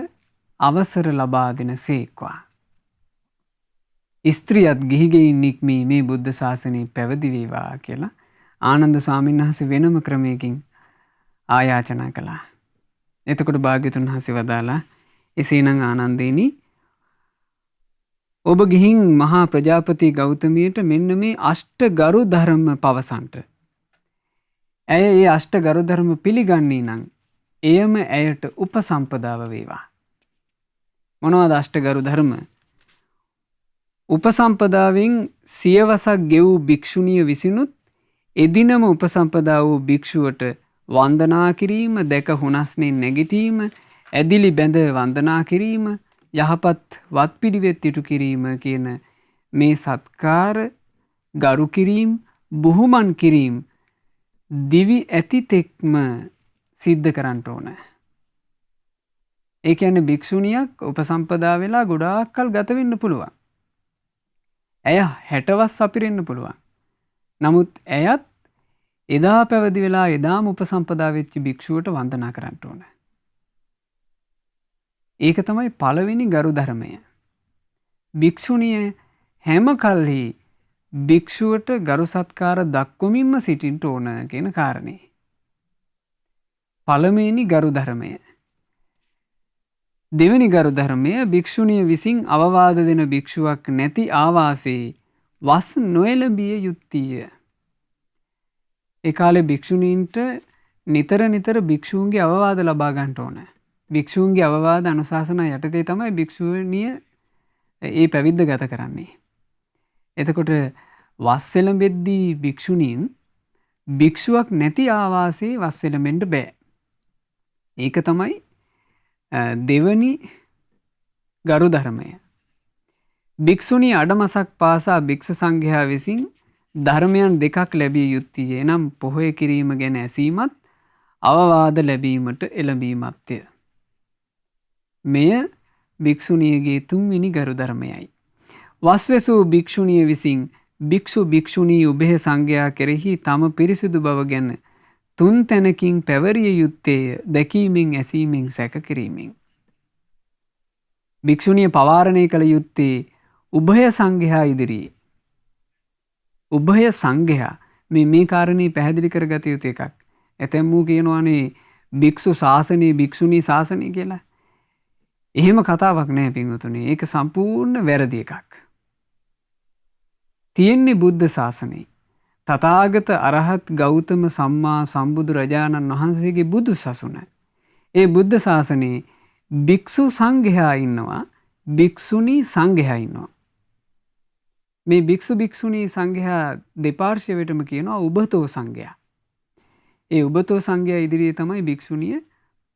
අවසර ලබා දෙන සේක්වා. ස්ත්‍රියත් ගිහිගෙයින් නික්මී මේ බුද්ධ ශාසනයේ පැවිදි වේවා කියලා ආනන්ද ස්වාමීන් වහන්සේ වෙනම ක්‍රමයකින් ආයාචනා කළා. එතකොට භාග්‍යතුන් වහන්සේ වදාලා එසේනම් ආනන්දේනි ඔබ ගිහින් මහා ප්‍රජාපති ගෞතමියට මෙන්න මේ අෂ්ට ගරු ධර්ම පවසන්ට. ඇය ඒ අෂ්ට ගරු ධර්ම පිළිගන්නේ නම් එයම ඇයට උපසම්පදාව වේවා. මොනවද අෂ්ට ගරු ධර්ම? උපසම්පදාවෙන් සියවසක් ගෙවූ භික්ෂුණිය විසිනුත් එදිනම උපසම්පදා වූ භික්ෂුවට වන්දනා කිරීම, දැක හුනස්නේ නැගිටීම, ඇදිලි බැඳ වන්දනා කිරීම, යහපත් වත් පිළිවෙත් ඉටු කිරීම කියන මේ සත්කාර ගරු කිරීම, බුහුමන් කිරීම දිවි ඇති තෙක්ම සිද්ධ කරන්න ඕන. ඒ කියන්නේ භික්ෂුණියක් උපසම්පදා වෙලා ගොඩාක් කල් ගත වෙන්න පුළුවන්. ඇය 60 වස් අපිරෙන්න පුළුවන්. නමුත් ඇයත් එදා පැවිදි වෙලා එදාම උපසම්පදා වෙච්ච භික්ෂුවට වන්දනා කරන්න ඕන. ඒක තමයි පළවෙනි ගරු ධර්මය. භික්ෂුණිය හැම කල්හි භික්ෂුවට ගරු සත්කාර දක්වමින්ම සිටින්න ඕන කියන කාරණේ. පළවෙනි ගරු ධර්මය. දෙවෙනි ගරු ධර්මය භික්ෂුණිය විසින් අවවාද දෙන භික්ෂුවක් නැති ආවාසයේ වස් නොඑළඹිය යුත්තේය. ඒ කාලේ භික්ෂුණීන්ට නිතර භික්ෂූන්ගේ අවවාද ලබා ගන්න ඕන. භික්ෂූන්ගේ අවවාද අනුශාසනා යටතේ තමයි භික්ෂුණිය ඒ පැවිද්ද ගත කරන්නේ. එතකොට වස් එළඹෙද්දී භික්ෂුණීන් භික්ෂුවක් නැති ආවාසයේ වස් එළඹෙන්න බෑ. ඒක තමයි දෙවනි ගරු ධර්මය. භික්ෂුණී අඩමසක් පාසා භික්ෂු සංඝයා විසින් ධර්මයන් දෙකක් ලැබිය යුත්තේ. එනම් පොහොය කිරීම ගැන ඇසීමත් අවවාද ලැබීමට එළඹීමත්ය. මෙය භික්ෂුණියගේ තුන්වෙනි ගරු ධර්මයයි. වස්වැසූ භික්ෂුණිය විසින් භික්ෂු භික්ෂුණී උභය සංඝයා කෙරෙහි තම පිරිසිදු බව ගැන තුන් තැනකින් පැවරිය යුත්තේය. දැකීමෙන්, ඇසීමෙන්, සැක කිරීමෙන්. භික්ෂුණිය පවාරණය කළ යුත්තේ උභය සංඝයා ඉදිරියේ. උභය සංඝයා මේ කාරණේ පැහැදිලි කරගත යුතු එකක්. ඇතැම් වූ කියනවානේ භික්ෂු ශාසනය, භික්ෂුණී ශාසනය කියලා. එහෙම කතාවක් නැහැ පින්වතුනි. ඒක සම්පූර්ණ වැරදි එකක්. තියෙන්නේ බුද්ධ ශාසනය. තථාගත අරහත් ගෞතම සම්මා සම්බුදු රජාණන් වහන්සේගේ බුදු සසුන. ඒ බුද්ධ ශාසනයේ භික්ෂු සංඝයා ඉන්නවා, භික්ෂුණී සංඝයා ඉන්නවා. මේ භික්ෂු භික්ෂුණී සංඝයා දෙපාර්ශ්වයටම කියනවා උබතෝ සංඝයා. ඒ උබතෝ සංඝයා ඉදිරියේ තමයි භික්ෂුණිය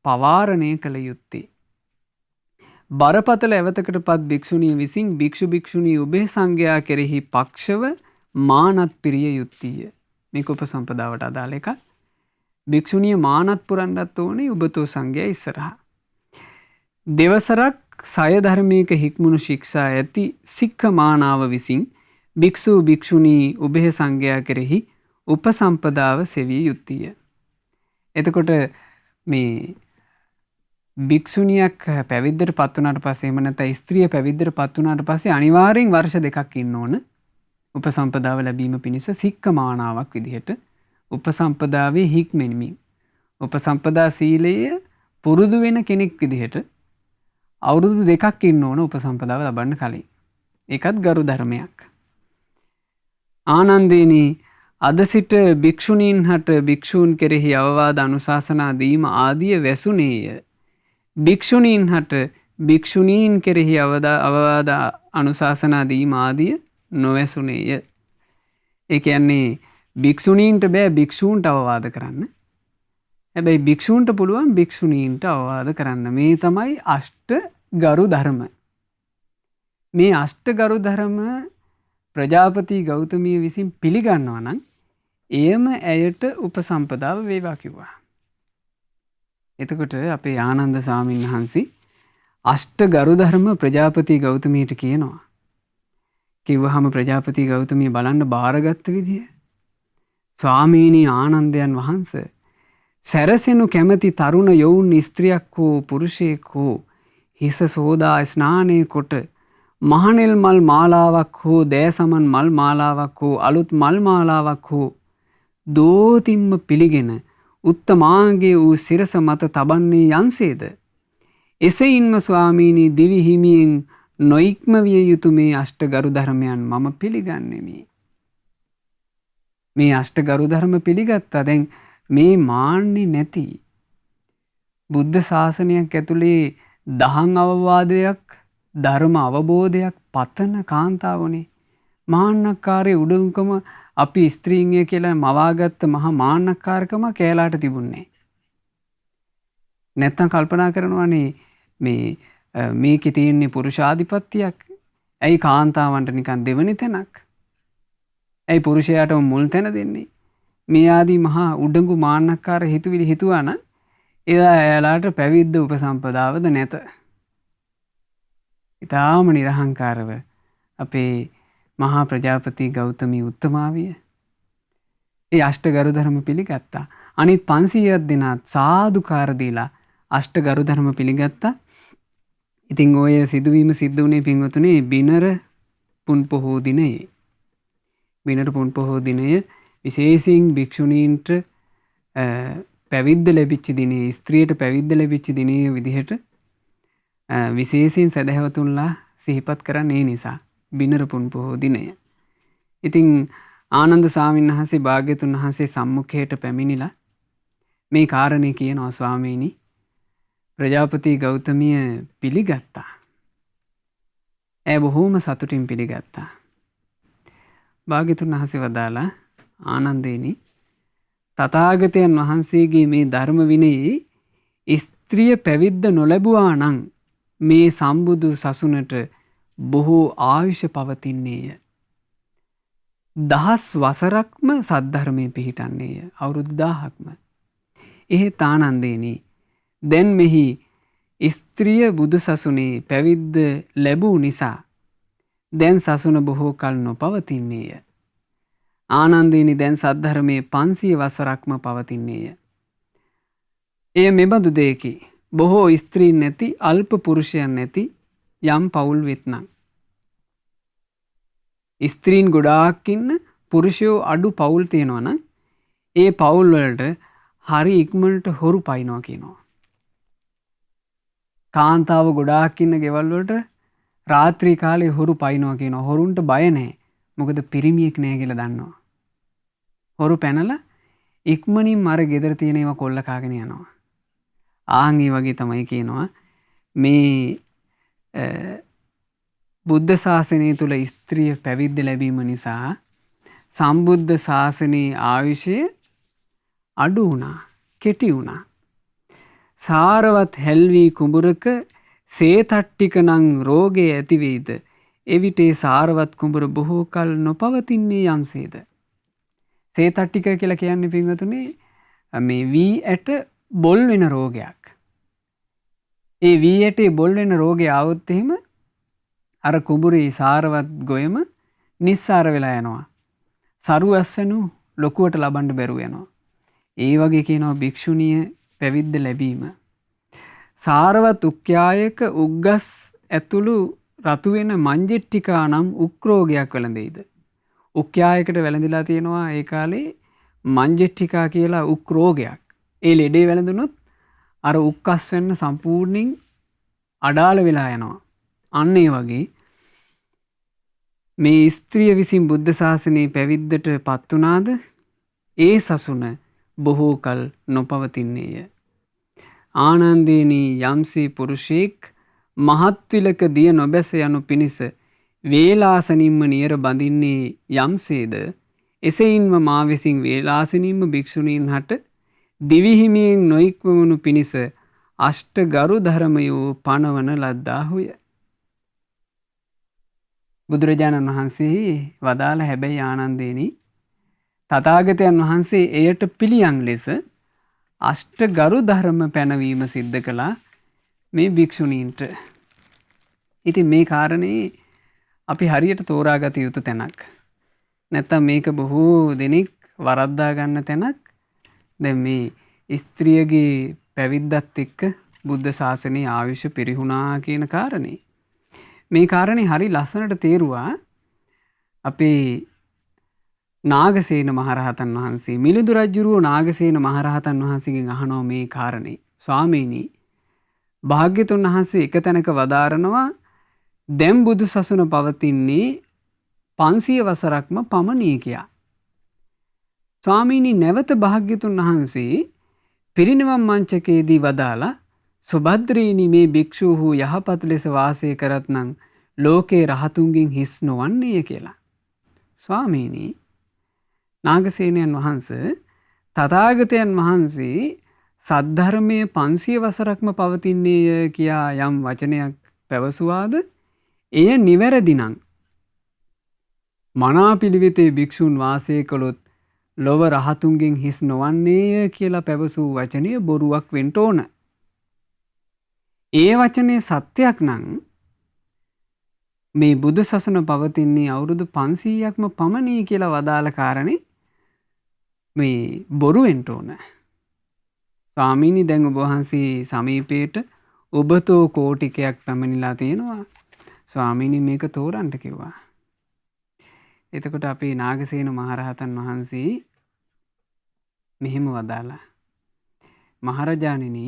පවාරණය කළ යුත්තේ. බරපතල ඇවතකටපත් භික්ෂුණිය විසින් භික්ෂු භික්ෂුණී උභය සංඝයා කෙරෙහි පක්ෂව මානත් පිරිය යුත්තේය. මේක උපසම්පදාවට අදාළ එකක්. භික්ෂුණිය මානත් පුරන්නත් ඕනේ ඔබතෝ සංඝයා ඉස්සරහා. දෙවසරක් සය ධර්මයක හික්මුණු ශික්ෂා ඇති සික්ඛමානාව විසින් භික්ෂූ භික්ෂුණී උභය සංඝයා කෙරෙහි උපසම්පදාව සෙවිය යුතුය. එතකොට මේ භික්ෂුණියක් පැවිද්දට පත් වුණාට පස්සේ එහෙම නැත්නම් ස්ත්‍රිය පැවිද්දට පත් වුණාට පස්සේ අනිවාර්යෙන් වර්ෂ 2ක් ඉන්න ඕන උපසම්පදාව ලැබීම පිණිස සික්ඛමානාවක් විදිහට උපසම්පදාවේ හික්මෙමින් උපසම්පදා සීලය පුරුදු වෙන කෙනෙක් විදිහට අවුරුදු 2ක් ඉන්න ඕන උපසම්පදාව ලබන්න කලින්. ඒකත් ගරු ධර්මයක්. ආනන්දේනි අද සිට භික්ෂුණීන් හට භික්ෂූන් කෙරෙහි අවවාද අනුශාසනා දීම ආදිය වැසුනේය. භික්ෂුණීන් හට භික්ෂුණීන් කෙරෙහි අවවාද අනුශාසනා දීම ආදිය නොවැසුනේය. ඒ කියන්නේ භික්ෂුණීන්ට බෑ භික්ෂූන්ට අවවාද කරන්න. හැබැයි භික්ෂූන්ට පුළුවන් භික්ෂුණීන්ට අවවාද කරන්න. මේ තමයි අෂ්ට ගරු ධර්ම. මේ අෂ්ට ගරු ධර්ම ප්‍රජාපති ගෞතමිය විසින් පිළිගන්නවා නම් එයම ඇයට උපසම්පදාව වේවා කිව්වා. එතකොට අපේ ආනන්ද ස්වාමීන් වහන්සේ අෂ්ට ගරු ධර්ම ප්‍රජාපති ගෞතමියට කියනවා. කිව්වහම ප්‍රජාපති ගෞතමිය බලන්න බාරගත්ත විදිය. ස්වාමීනි ආනන්දයන් වහන්සේ සැරසෙනු කැමති තරුණ යොවුන් ස්ත්‍රියක් හෝ පුරුෂයෙක් හෝ හිස සෝදා ස්නානය කොට මහනෙල් මල් මාලාවක් හෝ දෑසමන් මල් මාලාවක් හෝ අලුත් මල් මාලාවක් හෝ දෝතිම්ම පිළිගෙන උත්තමාගේ වූ සිරස මත තබන්නේ යන්සේද? එසේයින්ම ස්වාමීනි දිවි හිමියෙන් නොයික්ම විය යුතු මේ අෂ්ට ගරු ධර්මයන් මම පිළිගන්නෙමි. මේ අෂ්ට ගරු ධර්ම පිළිගත්තා. දැන් මේ මාන්නේ නැති බුද්ධ ශාසනයක් ඇතුලේ දහම් අවවාදයක් ධර්ම අවබෝධයක් පතන කාන්තාවනේ. මාන්නක්කාරයේ උඩුකම අපි ස්ත්‍රීන්ය කියලා මවාගත්ත මහා මාන්නක්කාරකම කෑලාට තිබුණේ. නැත්තම් කල්පනා කරනවානේ මේකේ තියෙන්නේ පුරුෂාධිපත්‍යයක්. ඇයි කාන්තාවන්ට නිකන් දෙවනි තැනක්? ඇයි පුරුෂයාටම මුල් තැන දෙන්නේ? මේ ආදී මහා උඩඟු මාන්නක්කාර හිතුවිලි හිතුවා නම් එදා එයාලාට පැවිද්ද උපසම්පදාවද නැත. ඊටාම නිර්හංකාරව අපේ මහා ප්‍රජාපති ගෞතමී උත්තමාවිය ඒ අෂ්ට ගරු ධර්ම පිළිගත්තා. අනිත් 500ක් දෙනාත් සාදුකාර දීලා අෂ්ට ගරු ධර්ම පිළිගත්තා. ඉතින් ඔය සිදුවීම සිද්ධ වුණේ පින්වතුනේ බිනර පුන් පොහෝ දිනයේ. බිනර පුන් පොහෝ දිනය විශේෂයෙන් භික්ෂුණීන්ට පැවිද්ද ලැබිච්ච දිනේ, ස්ත්‍රියට පැවිද්ද ලැබිච්ච දිනේ විදිහට විශේෂයෙන් සදහැවතුන්ලා සිහිපත් කරන්නේ නිසා බිනර පුන් පොහෝ දිනය. ඉතින් ආනන්ද ස්වාමීන් වහන්සේ භාග්‍යතුන් වහන්සේ සම්මුඛයට පැමිණිලා මේ කාරණේ කියනවා ස්වාමීනි ප්‍රජාපති ගෞතමිය පිළිගත්තා. ඒ බොහෝම සතුටින් පිළිගත්තා. භාග්‍යතුන් වහන්සේ වදාලා ආනන්දේනි තථාගතයන් වහන්සේගේ මේ ධර්ම විනයේ ස්ත්‍රිය පැවිද්ද නොලැබුවා නම් මේ සම්බුදු සසුනට බොහෝ ආයුෂ පවතින්නේය. 10 වසරක්ම සද්ධර්මයේ පිහිටන්නේය. අවුරුදු 1000ක්ම. එහෙත් ආනන්දේනි දැන් මෙහි ස්ත්‍රිය බුදු සසුනේ පැවිද්ද ලැබූ නිසා දැන් සසුන බොහෝ කල නොපවතින්නේය. ආනන්දේනි දැන් සද්ධර්මයේ 500 වසරක්ම පවතින්නේය. එය මෙබඳු දෙයකි. බොහෝ ස්ත්‍රීන් නැති අල්ප පුරුෂයන් නැති යම් පවුල් වෙත්නම් ස්ත්‍රීන් ගොඩාක් ඉන්න පුරුෂයෝ අඩු පවුල් තියෙනවා නම් ඒ පවුල් වලට හරි ඉක්මනට හොරු පයින්නවා කියනවා. කාන්තාව ගොඩාක් ඉන්න ගෙවල් වලට රාත්‍රී කාලේ හොරු පයින්නවා කියනවා. හොරුන්ට බය නැහැ. මොකද පිරිමියෙක් නැහැ කියලා දන්නවා. හොරු පැනලා ඉක්මනින් අර ගෙදර තියෙන ඒවා කොල්ල කාගෙන යනවා. ආන් ඒ වගේ තමයි කියනවා මේ බුද්ධ ශාසනය තුල ස්ත්‍රිය පැවිද්ද ලැබීම නිසා සම්බුද්ධ ශාසනයේ ආයුෂය අඩු වුණා, කෙටි වුණා. සාරවත් හැල්වි කුඹරක සේතට්ටික නම් රෝගේ ඇති වේද එවිටේ සාරවත් කුඹර බොහෝ කල නොපවතින්නේ යම්සේද. සේතට්ටික කියලා කියන්නේ පින්වතුනි මේ වී ඇට බොල් වෙන රෝගයක්. ඒ වී ඇටේ බොල් වෙන රෝගය આવොත් එහෙම අර කුඹුරේ සාරවත් ගොයම නිස්සාර වෙලා යනවා. සරු ඇස්වෙනු ලොකුවට ලබන්න බැරුව යනවා. ඒ වගේ කියනවා භික්ෂුණිය පැවිද්ද ලැබීම. සාරවත් උක්ඛ්‍යායක උග්ගස් ඇතුළු රතු වෙන මංජෙට්ටිකා නම් උක්‍රෝගයක් වැළඳෙයිද. උක්ඛ්‍යායකට වැළඳිලා තියෙනවා ඒ කාලේ මංජෙට්ටිකා කියලා උක්‍රෝගයක්. ඒ ලෙඩේ වැළඳුනොත් අර උක්කස් වෙන්න සම්පූර්ණයෙන් අඩාල වෙලා යනවා. අන්න ඒ වගේ මේ ස්ත්‍රිය විසින් බුද්ධ ශාසනයේ පැවිද්දට පත් වුණාද ඒ සසුන බොහෝ කල නොපවතින්නේය. ආනන්දේනී යම්සේ පුරුෂයෙක් මහත්විලක දිය නොබැස යනු පිණිස වේලාසනින්ම නියර බඳින්නේ යම්සේද එසෙයින්ම මා විසින් වේලාසනින්ම භික්ෂුණීන් හට දිවිහිමියෙන් නොයික්වමනු පිණිස අෂ්ට ගරු ධර්මයෝ පනවන ලද්දාහුය. බුදුරජාණන් වහන්සේ වදාළ හැබැයි ආනන්දේනි තථාගතයන් වහන්සේ එයට පිළියම් ලෙස අෂ්ට ගරු ධර්ම පැනවීම සිද්ධ කළා මේ භික්ෂුණීන්ට. ඉතින් මේ කාරණේ අපි හරියට තෝරාගත යුතු තැනක්. නැත්තම් මේක බොහෝ දෙනෙක් වරද්දා ගන්න තැනක්. දැන් මේ ස්ත්‍රියගේ පැවිද්දත් එක්ක බුද්ධ ශාසනයේ ආයුෂ පිරිහුණා කියන කාරණේ. මේ කාරණේ හරි ලස්සනට තේරුවා අපේ නාගසේන මහරහතන් වහන්සේ. මිලිඳු රජුරුව නාගසේන මහරහතන් වහන්සේගෙන් අහනවා මේ කාරණේ. ස්වාමීනි භාග්‍යතුන් වහන්සේ එක තැනක වදාරනවා දැන් බුදු සසුන පවතින්නේ 500 වසරක්ම පමණී කියා. ස්වාමීනි නැවත භාග්‍යතුන් වහන්සේ පිරිනිවන් මංචකයේදී වදාලා සුභද්‍රේනි මේ භික්ෂූහු යහපත් ලෙස වාසය කරත්නම් ලෝකේ රහතුන්ගෙන් හිස් නොවන්නේය කියලා. ස්වාමීනි නාගසේනයන් වහන්සේ තථාගතයන් වහන්සේ සද්ධර්මයේ 500 වසරක්ම පවතින්නේය කියා යම් වචනයක් පැවසුවාද එය නිවැරදි නම් මනා පිළිවෙතේ භික්ෂුන් වාසය කළොත් ලොව රහතුන්ගෙන් හිස් නොවන්නේය කියලා පැවසූ වචනය බොරුවක් වෙන්න ඕන. ඒ වචනේ සත්‍යයක් නම් මේ බුදු සසුන පවතින්නේ අවුරුදු 500ක්ම පමණයි කියලා වදාළ කාරණේ මේ බොරු වෙන්න ඕන. ස්වාමීනි දැන් ඔබ වහන්සේ සමීපයට ඔබතෝ කෝටිකයක් පැමිණිලා තියෙනවා. ස්වාමීනි මේක තෝරන්න කිව්වා. එතකොට අපේ නාගසේන මහරහතන් වහන්සේ මෙහෙම වදාලා මහරජාණෙනි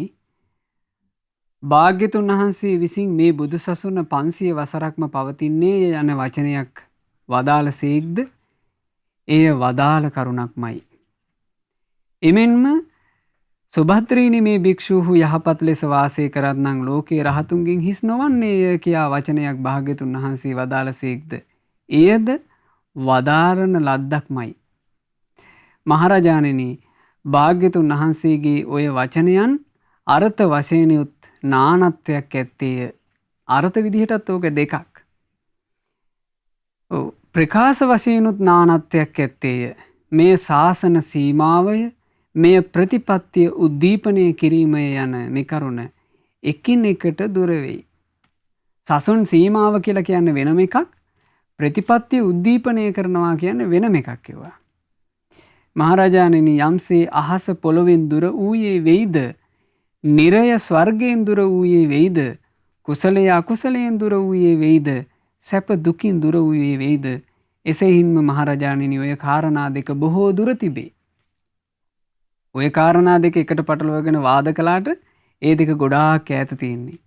භාග්‍යතුන් වහන්සේ විසින් මේ බුදු සසුන 500 වසරක්ම පවතින්නේ යන වචනයක් වදාළ සේක්ද එය වදාළ කරුණක්මයි. එමෙන්ම සුභද්‍රීනි මේ භික්ෂූහු යහපත් ලෙස වාසය කරත්නම් ලෝකේ රහතුන්ගෙන් හිස් නොවන්නේය කියා වචනයක් භාග්‍යතුන් වහන්සේ වදාළ සේක්ද එයද වදාරන ලද්දක්මයි. මහරජාණෙනි භාග්‍යතුන් වහන්සේගේ ඔය වචනයන් අර්ථ වශයෙන්ුත් නානත්වයක් ඇත්තේය. අර්ථ විදිහටත් ඕක දෙකක්. ප්‍රකාශ වශයෙන්ුත් නානත්වයක් ඇත්තේය. මේ ශාසන සීමාවය මේ ප්‍රතිපත්තිය උද්දීපනය කිරීමය යන මේ කරුණ එකින් එකට දුර වෙයි. සසුන් සීමාව කියලා කියන්නේ වෙනම එකක්. ප්‍රතිපත්තිය උද්දීපනය කරනවා කියන්නේ වෙනම එකක් කිව්වා. මහරජාණෙනි යම්සේ අහස පොළොවෙන් දුර වූයේ වෙයිද නිරය ස්වර්ගයෙන් දුර වූයේ වෙයිද කුසලය අකුසලයෙන් දුර වූයේ වෙයිද සැප දුකින් දුර වූයේ වෙයිද එසේහින්ම මහරජාණෙනි ඔය කාරණා දෙක බොහෝ දුර තිබේ. ඔය කාරණා දෙක එකට පටලවාගෙන වාද කළාට ඒ දෙක ගොඩාක් ඈත තියෙන්නේ.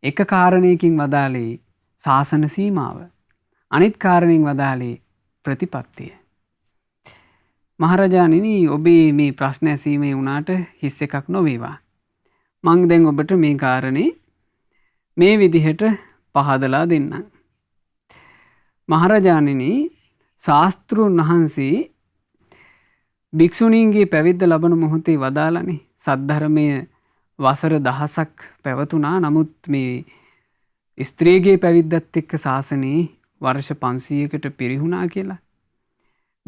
එක කාරණයකින් වදාළේ ශාසන සීමාව. අනිත් කාරණෙන් වදාළේ ප්‍රතිපත්තිය. මහරජාණෙනි ඔබේ මේ ප්‍රශ්න ඇසීමේ වුණාට හිස් එකක් නොවේවා. මං දැන් ඔබට මේ කාරණේ මේ විදිහට පහදලා දෙන්නම්. මහරජාණෙනි ශාස්ත්‍රූන් වහන්සේ භික්ෂුණීන්ගේ පැවිද්ද ලබන මොහොතේ වදාළනේ සද්ධර්මය වසර 1000ක් පැවතුණා. නමුත් මේ ස්ත්‍රියගේ පැවිද්දත් එක්ක ශාසනයේ වර්ෂ 500කට පිරිහුණා කියලා.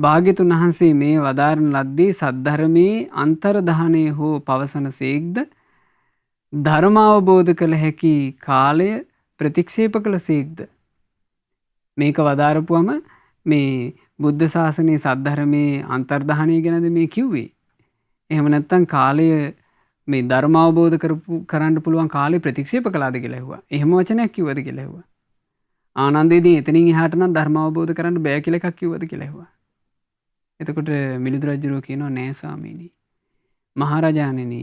භාග්‍යතුන් වහන්සේ මේ වදාරන ලද්දේ සද්ධර්මයේ අන්තර්ධානය හෝ පවසන සේක්ද ධර්ම අවබෝධ කළ හැකි කාලය ප්‍රතික්ෂේප කළ සේක්ද. මේක වදාරපුවම මේ බුද්ධ ශාසනයේ සද්ධර්මයේ අන්තර්ධානය ගැනද මේ කිව්වේ. එහෙම නැත්නම් කාලය මේ ධර්ම අවබෝධ කරන්න පුළුවන් කාලේ ප්‍රතික්ෂේප කළාද කියලා ඇහුවා. එහෙම වචනයක් කිව්වද කියලා ඇහුවා. ආනන්දේදී එතනින් එහාට නම් ධර්ම අවබෝධ කරන්න බෑ කියලා එකක් කිව්වද කියලා ඇහුවා. එතකොට මිලිඳු රජුරෝ කියනවා නෑ ස්වාමීනි. මහරජාණෙනි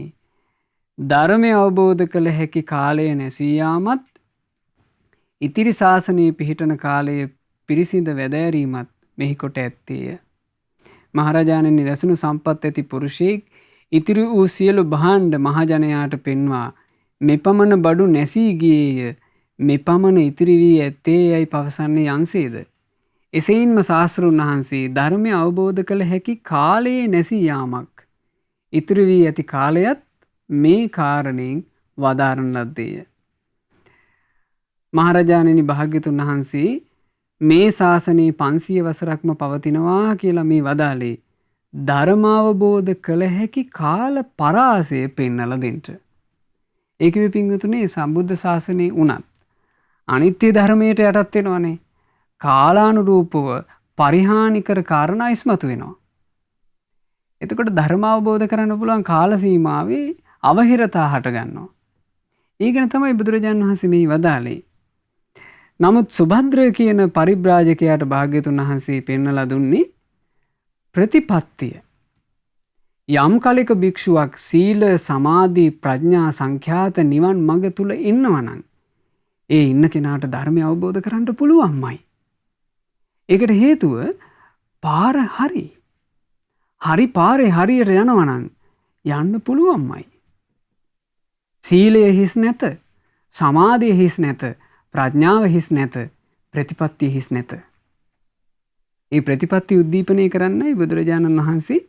ධර්මය අවබෝධ කළ හැකි කාලය නැසී යාමත් ඉතිරි ශාසනයේ පිහිටන කාලයේ පිරිසිඳ වැදෑරීමත් මෙහි කොට ඇත්තේය. මහරජාණෙනි රැසුණු සම්පත් ඇති පුරුෂයෙක් ඉතිරි වූ සියලු භාණ්ඩ මහජනයාට පෙන්වා මෙපමණ බඩු නැසී ගියේය මෙපමණ ඉතිරි වී ඇත්තේ යයි පවසන්නේ යන්සේද. එසේයින්ම ශාස්තෘන් වහන්සේ ධර්මය අවබෝධ කළ හැකි කාලයේ නැසී යාමක් ඉතිරි වී ඇති කාලයත් මේ කාරණයෙන් වදාරන ලද්දේය. මහරජාණෙනි භාග්‍යතුන් වහන්සේ මේ ශාසනයේ 500 වසරක්ම පවතිනවා කියලා මේ වදාලේ ධර්මාවබෝධ කළ හැකි කාල පරාසය පෙන්නලා දෙන්න. ඒකෙ පිංගුතුනේ සම්බුද්ධ ශාසනයේ උනත් අනිත්‍ය ධර්මයට යටත් වෙනවනේ. කාලානුරූපව පරිහානිකර කාරණා ඉස්මතු වෙනවා. එතකොට ධර්ම අවබෝධ කරන්න පුළුවන් කාල සීමාවේ අවහිරතා හට ගන්නවා. ඒ ගැන තමයි බුදුරජාණන් වහන්සේ මේ වදාළේ. නමුත් සුභද්‍ර කියන පරිබ්‍රාජකයාට භාග්‍යතුන් වහන්සේ පෙන්වලා දුන්නේ ප්‍රතිපත්තිය. යම් කලෙක භික්ෂුවක් සීල සමාධි ප්‍රඥා සංඛ්‍යාත නිවන් මඟ තුල ඉන්නවනම් ඒ ඉන්න කෙනාට ධර්මය අවබෝධ කරන්න පුළුවන්මයි. ඒකට හේතුව පාර හරි. හරි පාරේ හරියට යනවනම් යන්න පුළුවන්මයි. සීලය හිස් නැත, සමාධිය හිස් නැත, ප්‍රඥාව හිස් නැත, ප්‍රතිපත්තිය හිස් නැත. ඒ ප්‍රතිපත්ති උද්දීපනය කරන්නයි බුදුරජාණන් වහන්සේ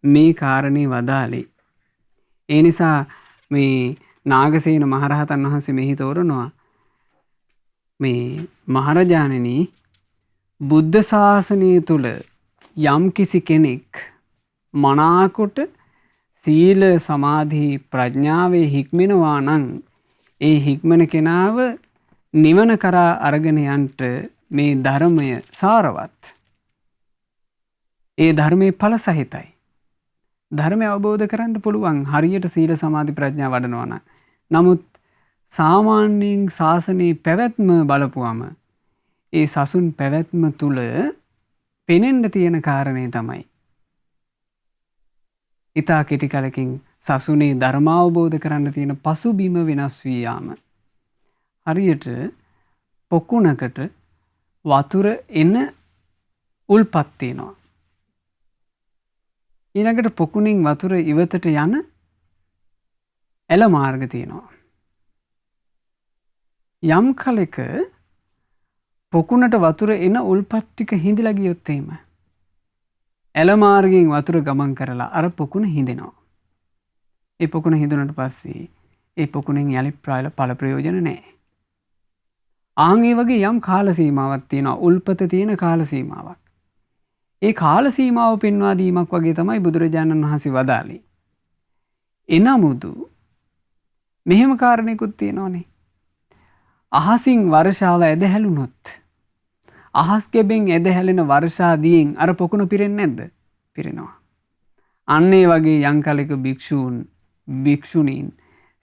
මේ කාරණේ වදාළේ. ඒ නිසා මේ නාගසේන මහරහතන් වහන්සේ මෙහි තෝරනවා මේ මහරජාණෙනි බුද්ධ ශාසනය තුල යම් කිසි කෙනෙක් මනාකොට සීල සමාධි ප්‍රඥාවේ හික්මෙනවා නම් ඒ හික්මන කෙනාව නිවන කරා අරගෙන යන්ට මේ ධර්මය සාරවත්. ඒ ධර්මයේ ඵල සහිතයි. ධර්මය අවබෝධ කරන්න පුළුවන් හරියට සීල සමාධි ප්‍රඥා වඩනවා නම්. නමුත් සාමාන්‍යයෙන් ශාසනයේ පැවැත්ම බලපුවම ඒ සසුන් පැවැත්ම තුල පෙනෙන්න තියෙන කාරණේ තමයි ඊතා කෙටි කලකින් සසුනේ ධර්ම අවබෝධ කරන්න තියෙන පසුබිම වෙනස් වී යාම. හරියට පොකුණකට වතුර එන උල්පත් තියෙනවා. ඊළඟට පොකුණෙන් වතුර ඉවතට යන එළ මාර්ග තියෙනවා. යම් කලෙක පොකුණට වතුර එන උල්පත් ටික හිඳලා ගියොත් එහෙම එළ මාර්ගයෙන් වතුර ගමන් කරලා අර පොකුණ හිඳෙනවා. ඒ පොකුණ හිඳුනට පස්සේ ඒ පොකුණෙන් යලි ඵල ප්‍රයෝජන නැහැ. ආන් ඒ වගේ යම් කාල සීමාවක් තියෙනවා. උල්පත තියෙන කාල සීමාවක්. ඒ කාල සීමාව පෙන්වා දීමක් වගේ තමයි බුදුරජාණන් වහන්සේ වදාළේ. එනමුදු මෙහෙම කාරණේකුත් තියෙනවානේ. අහසින් වර්ෂාව ඇදහැළුනොත් අහස් ගැබෙන් ඇදහැලෙන වර්ෂාදියෙන් අර පොකුණ පිරෙන්නේ නැද්ද? පිරෙනවා. අන්න ඒ වගේ යම් කලක භික්ෂුණීන්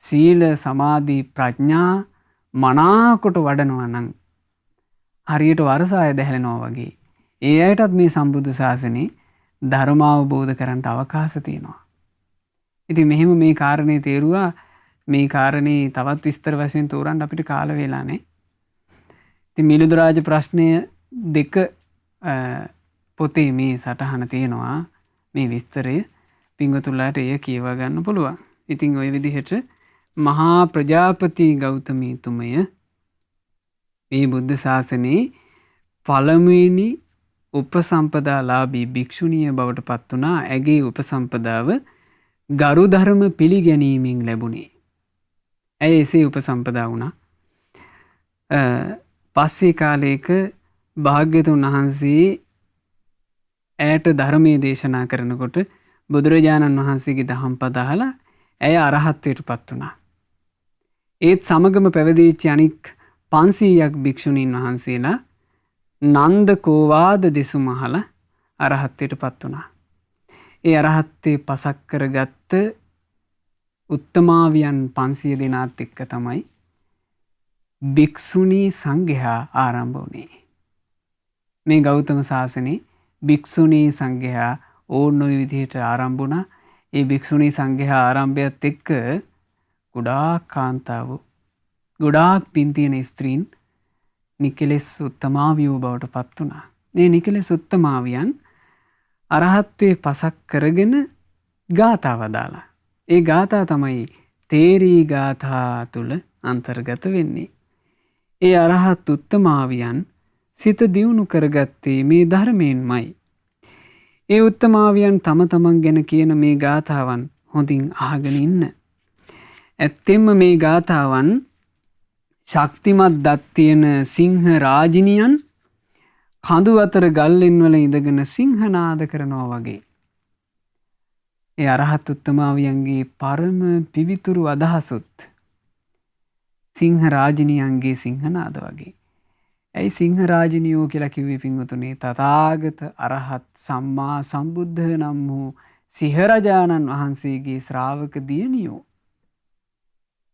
සීල සමාධි ප්‍රඥා මනාකොට වඩනවා නම් හරියට වර්ෂාව ඇදහැලෙනවා වගේ ඒ අයටත් මේ සම්බුද්ධ ශාසනේ ධර්ම අවබෝධ කරගන්න අවකාශ තියෙනවා. ඉතින් මෙහෙම මේ කාරණේ තේරුවා. මේ කාරණේ තවත් විස්තර වශයෙන් තෝරන්න අපිට කාල වේලා නැහැ. ඉතින් මිලිඳු රාජ ප්‍රශ්නය 2 පොතේ මේ සටහන තියෙනවා. මේ විස්තරය පින්වතුන්ලාට එය කියවා ගන්න පුළුවන්. ඉතින් ওই විදිහට මහා ප්‍රජාපති ගෞතමීතුමය මේ බුද්ධ ශාසනයේ පළමුවෙනි උපසම්පදාලාභී භික්ෂුණිය බවට පත් වුණා. ඇගේ උපසම්පදාව ගරු ධර්ම පිළිගැනීමෙන් ලැබුණේ. ඇය එසේ උපසම්පදා වුණා. පස්සේ කාලයක භාග්‍යතුන් වහන්සේ ඇයට ධර්මයේ දේශනා කරනකොට බුදුරජාණන් වහන්සේගේ දහම් පද අහලා ඇය අරහත්වයට පත් වුණා. ඒත් සමගම පැවිදිච්ච අනික් 500ක් භික්ෂුණීන් වහන්සේලා නන්ද කෝවාද දෙසුම අහලා අරහත්වයට පත් වුණා. ඒ අරහත්ත්වේ පසක් කරගත්ත උත්තමාවියන් 500 දෙනාත් එක්ක තමයි භික්ෂුණී සංඝයා ආරම්භ වුණේ. මේ ගෞතම සාසනේ භික්ෂුණී සංඝයා ඕන ඔය විදිහට ආරම්භ වුණා. ඒ භික්ෂුණී සංඝයා ආරම්භයත් එක්ක ගොඩාක් කාන්තාවෝ ගොඩාක් පින් තියෙන ස්ත්‍රීන් නිකලෙස් උත්තමාවියෝ බවට පත් වුණා. මේ නිකලෙස් උත්තමාවියන් අරහත්ත්වේ පසක් කරගෙන ගාථා වදාලා. ඒ ගාථා තමයි තේරී ගාථා තුල අන්තර්ගත වෙන්නේ. ඒ අරහත් උත්තමාවියන් සිත දියුණු කරගත්තේ මේ ධර්මයෙන්මයි. ඒ උත්තමාවියන් තම තමන් ගැන කියන මේ ගාථාවන් හොඳින් අහගෙන ඉන්න. ඇත්තෙන්ම මේ ගාථාවන් ශක්තිමත් දත් තියෙන සිංහ රාජිනියන් කඳු අතර ගල්ලෙන් වල ඉඳගෙන සිංහනාද කරනවා වගේ. ඒ අරහත් උත්තමාවියන්ගේ පරම පිවිතුරු අදහසුත් සිංහ රාජිනියන්ගේ සිංහනාද වගේ. ඇයි සිංහ රාජිනියෝ කියලා කිව්වේ පින්වතුනි? තථාගත අරහත් සම්මා සම්බුද්ධ නම් වූ සිහරජාණන් වහන්සේගේ ශ්‍රාවක දියණියෝ.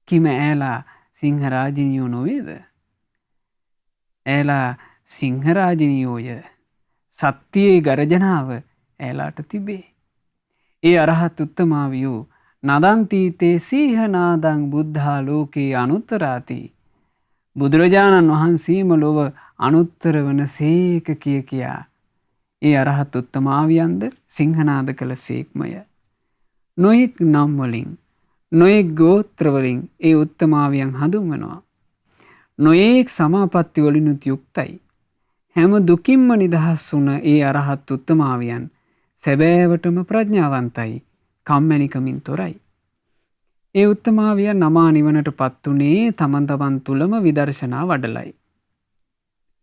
කිම ඈලා සිංහ රාජිනියෝ නොවේද? ඈලා සිංහ රාජිනියෝය. සත්‍යයේ ගර්ජනාව ඈලාට තිබේ. ඒ අරහත් උත්තමාවියෝ නදන්තීතේ සීහනාදං බුද්ධා ලෝකේ අනුත්තරාති. බුදුරජාණන් වහන්සේම ලොව අනුත්තර වන සේක කියා ඒ අරහත් උත්තමාවියන්ද සිංහනාද කළ සේක්මය. නොයෙක් නම් වලින් නොයෙක් ගෝත්‍ර වලින් ඒ උත්තමාවියන් හඳුන්වනවා. නොයෙක් සමාපatti වලිනුත් යුක්තයි. හැම දුකින්ම නිදහස් වුණ ඒ අරහත් උත්තමාවියන් සැබෑවටම ප්‍රඥාවන්තයි, කම්මැලිකමින් තොරයි. ඒ උත්තමාවියන් නමා නිවනට පත් වුණේ තමන් තමන් තුළම විදර්ශනා වඩලයි.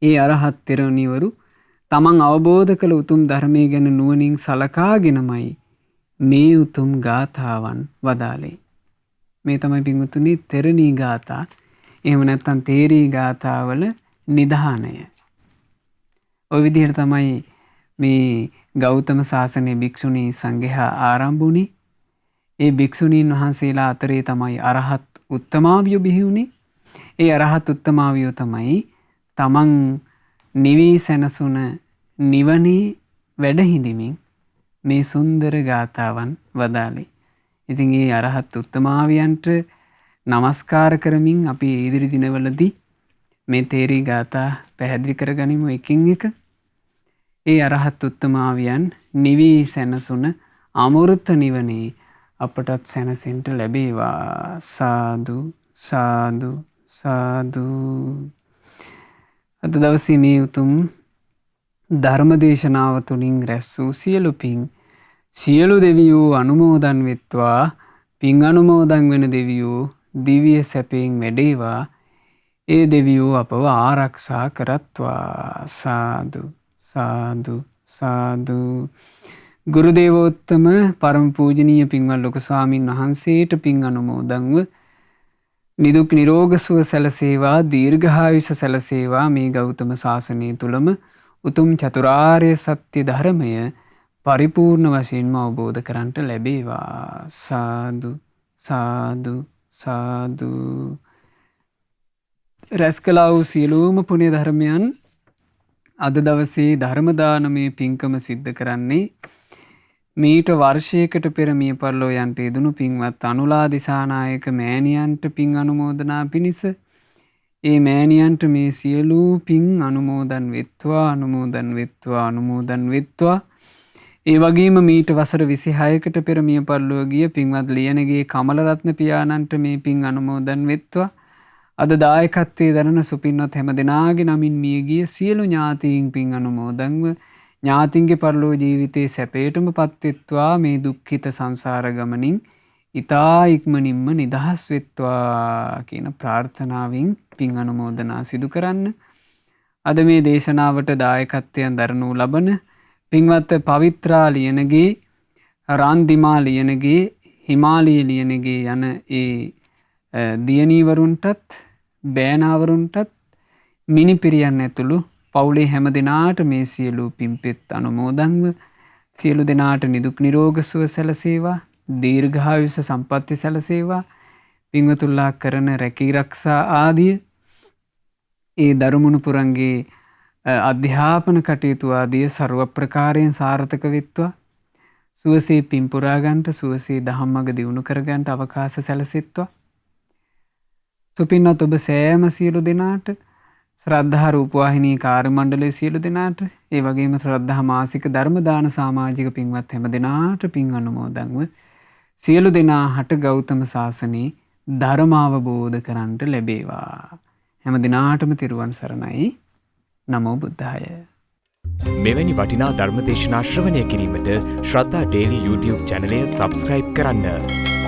ඒ අරහත් තෙරණිවරු තමන් අවබෝධ කළ උතුම් ධර්මය ගැන නුවණින් සලකාගෙනමයි මේ උතුම් ගාථාවන් වදාළේ. මේ තමයි පින්වතුනි තෙරණී ගාථා. එහෙම නැත්නම් තේරී ගාථාවල නිධානය. ඔය විදිහට තමයි මේ ගෞතම සාසනයේ භික්ෂුණී සංඝයා ආරම්භ වුණේ. ඒ භික්ෂුණීන් වහන්සේලා අතරේ තමයි අරහත් උත්තමාවියෝ බිහි වුණේ. ඒ අරහත් උත්තමාවියෝ තමයි තමන් නිවී සැනසුන නිවනේ වැඩ හිඳිමින් මේ සුන්දර ගාථාවන් වදාළේ. ඉතින් ඒ අරහත් උත්තමාවියන්ට නමස්කාර කරමින් අපි ඉදිරි දිනවලදී මේ තේරී ගාථා පැහැදිලි කරගනිමු එකින් එක. ඒ අරහත් උත්තමාවියන් නිවී සැනසුන අමෘත නිවනේ අපටත් සැනසෙන්න ලැබේවා. සාදු සාදු සාදු. අද දවසේ මේ උතුම් ධර්ම දේශනාව තුළින් රැස් වූ සියලු පින් සියලු දෙවියෝ අනුමෝදන් වෙත්වා. පින් අනුමෝදන් වෙන දෙවියෝ දිව්‍ය සැපයෙන් වැඩේවා. ඒ දෙවියෝ අපව ආරක්ෂා කරත්වා. සාදු සාදු සාදු. ගුරු දේවෝත්තම පරම පූජනීය පින්වත් ලොකු ස්වාමින් වහන්සේට පින් අනුමෝදන්ව නිදුක් නිරෝග සුව සැලසේවා, දීර්ඝායුෂ සැලසේවා. මේ ගෞතම සාසනය තුලම උතුම් චතුරාර්ය සත්‍ය ධර්මය පරිපූර්ණ වශයෙන්ම අවබෝධ කරන්ට ලැබේවා. සාදු සාදු සාදු. රැස් කළා වූ සියලුම පුණ්‍ය ධර්මයන් අද දවසේ ධර්ම දානමය පින්කම සිද්ධ කරන්නේ මීට වර්ෂයකට පෙර මිය පරලෝ යන්ට යෙදුණු පින්වත් අනුලා දිසානායක මෑණියන්ට පින් අනුමෝදනා පිණිස ඒ මෑණියන්ට මේ සියලු පින් අනුමෝදන් වෙත්වා අනුමෝදන් වෙත්වා අනුමෝදන් වෙත්වා. ඒ වගේම මීට වසර 26කට පෙර මිය පරලෝ ගිය පින්වත් ලියනගේ කමලරත්න පියාණන්ට මේ පින් අනුමෝදන් වෙත්වා. අද දායකත්වයේ දරන සුපින්වත් හැම දෙනාගේ නමින් මියගිය සියලු ඥාතීන් පින් අනුමෝදන්ව ඥාතින්ගේ පරලෝ ජීවිතයේ සැපයටම පත්වෙත්වා. මේ දුක්ඛිත සංසාර ගමනින් ඊතා ඉක්මනින්ම නිදහස් වෙත්වා කියන ප්‍රාර්ථනාවෙන් පින් අනුමෝදනා සිදු කරන්න. අද මේ දේශනාවට දායකත්වයෙන් දරනු ලබන පින්වත් පවිත්‍රා ලියනගේ, රාන්දිමා ලියනගේ, හිමාලී ලියනගේ යන ඒ දියණීවරුන්ටත් බෑනාවරුන්ටත් මිනිපිරියන් ඇතුළු පවුලේ හැම දෙනාට මේ සියලු පින්පෙත් අනුමෝදන්ව සියලු දෙනාට නිදුක් නිරෝග සුව සැලසේවා, දීර්ඝායුෂ සම්පatti සැලසේවා. පින්වතුල්ලා කරන රැකී රක්ෂා ආදිය ඒ දරුමුණුපුරන්ගේ අධ්‍යාපන කටයුතු ආදිය ਸਰව ප්‍රකාරයෙන් සාර්ථක වෙත්වා. සුවසේ පින්පුරා ගන්නට, සුවසේ දහම්මග දියුණු කර ගන්නට අවකාශ සැලසෙත්වා. සුපින්වත් ඔබ සෑම සියලු දෙනාට, ශ්‍රද්ධා රූපවාහිනී කාර්ය මණ්ඩලයේ සියලු දෙනාට, ඒ වගේම ශ්‍රද්ධා මාසික ධර්ම දාන සමාජික පින්වත් හැම දෙනාට පින් අනුමෝදන්ව සියලු දෙනා හට ගෞතම සාසනයේ ධර්ම අවබෝධ කරන්නට ලැබේවා. හැම දිනාටම තිරුවන් සරණයි. නමෝ බුද්ධාය. මෙවැනි වටිනා ධර්ම දේශනා ශ්‍රවණය කිරීමට ශ්‍රද්ධා ඩේලි YouTube චැනලය සබස්ක්‍රයිබ් කරන්න.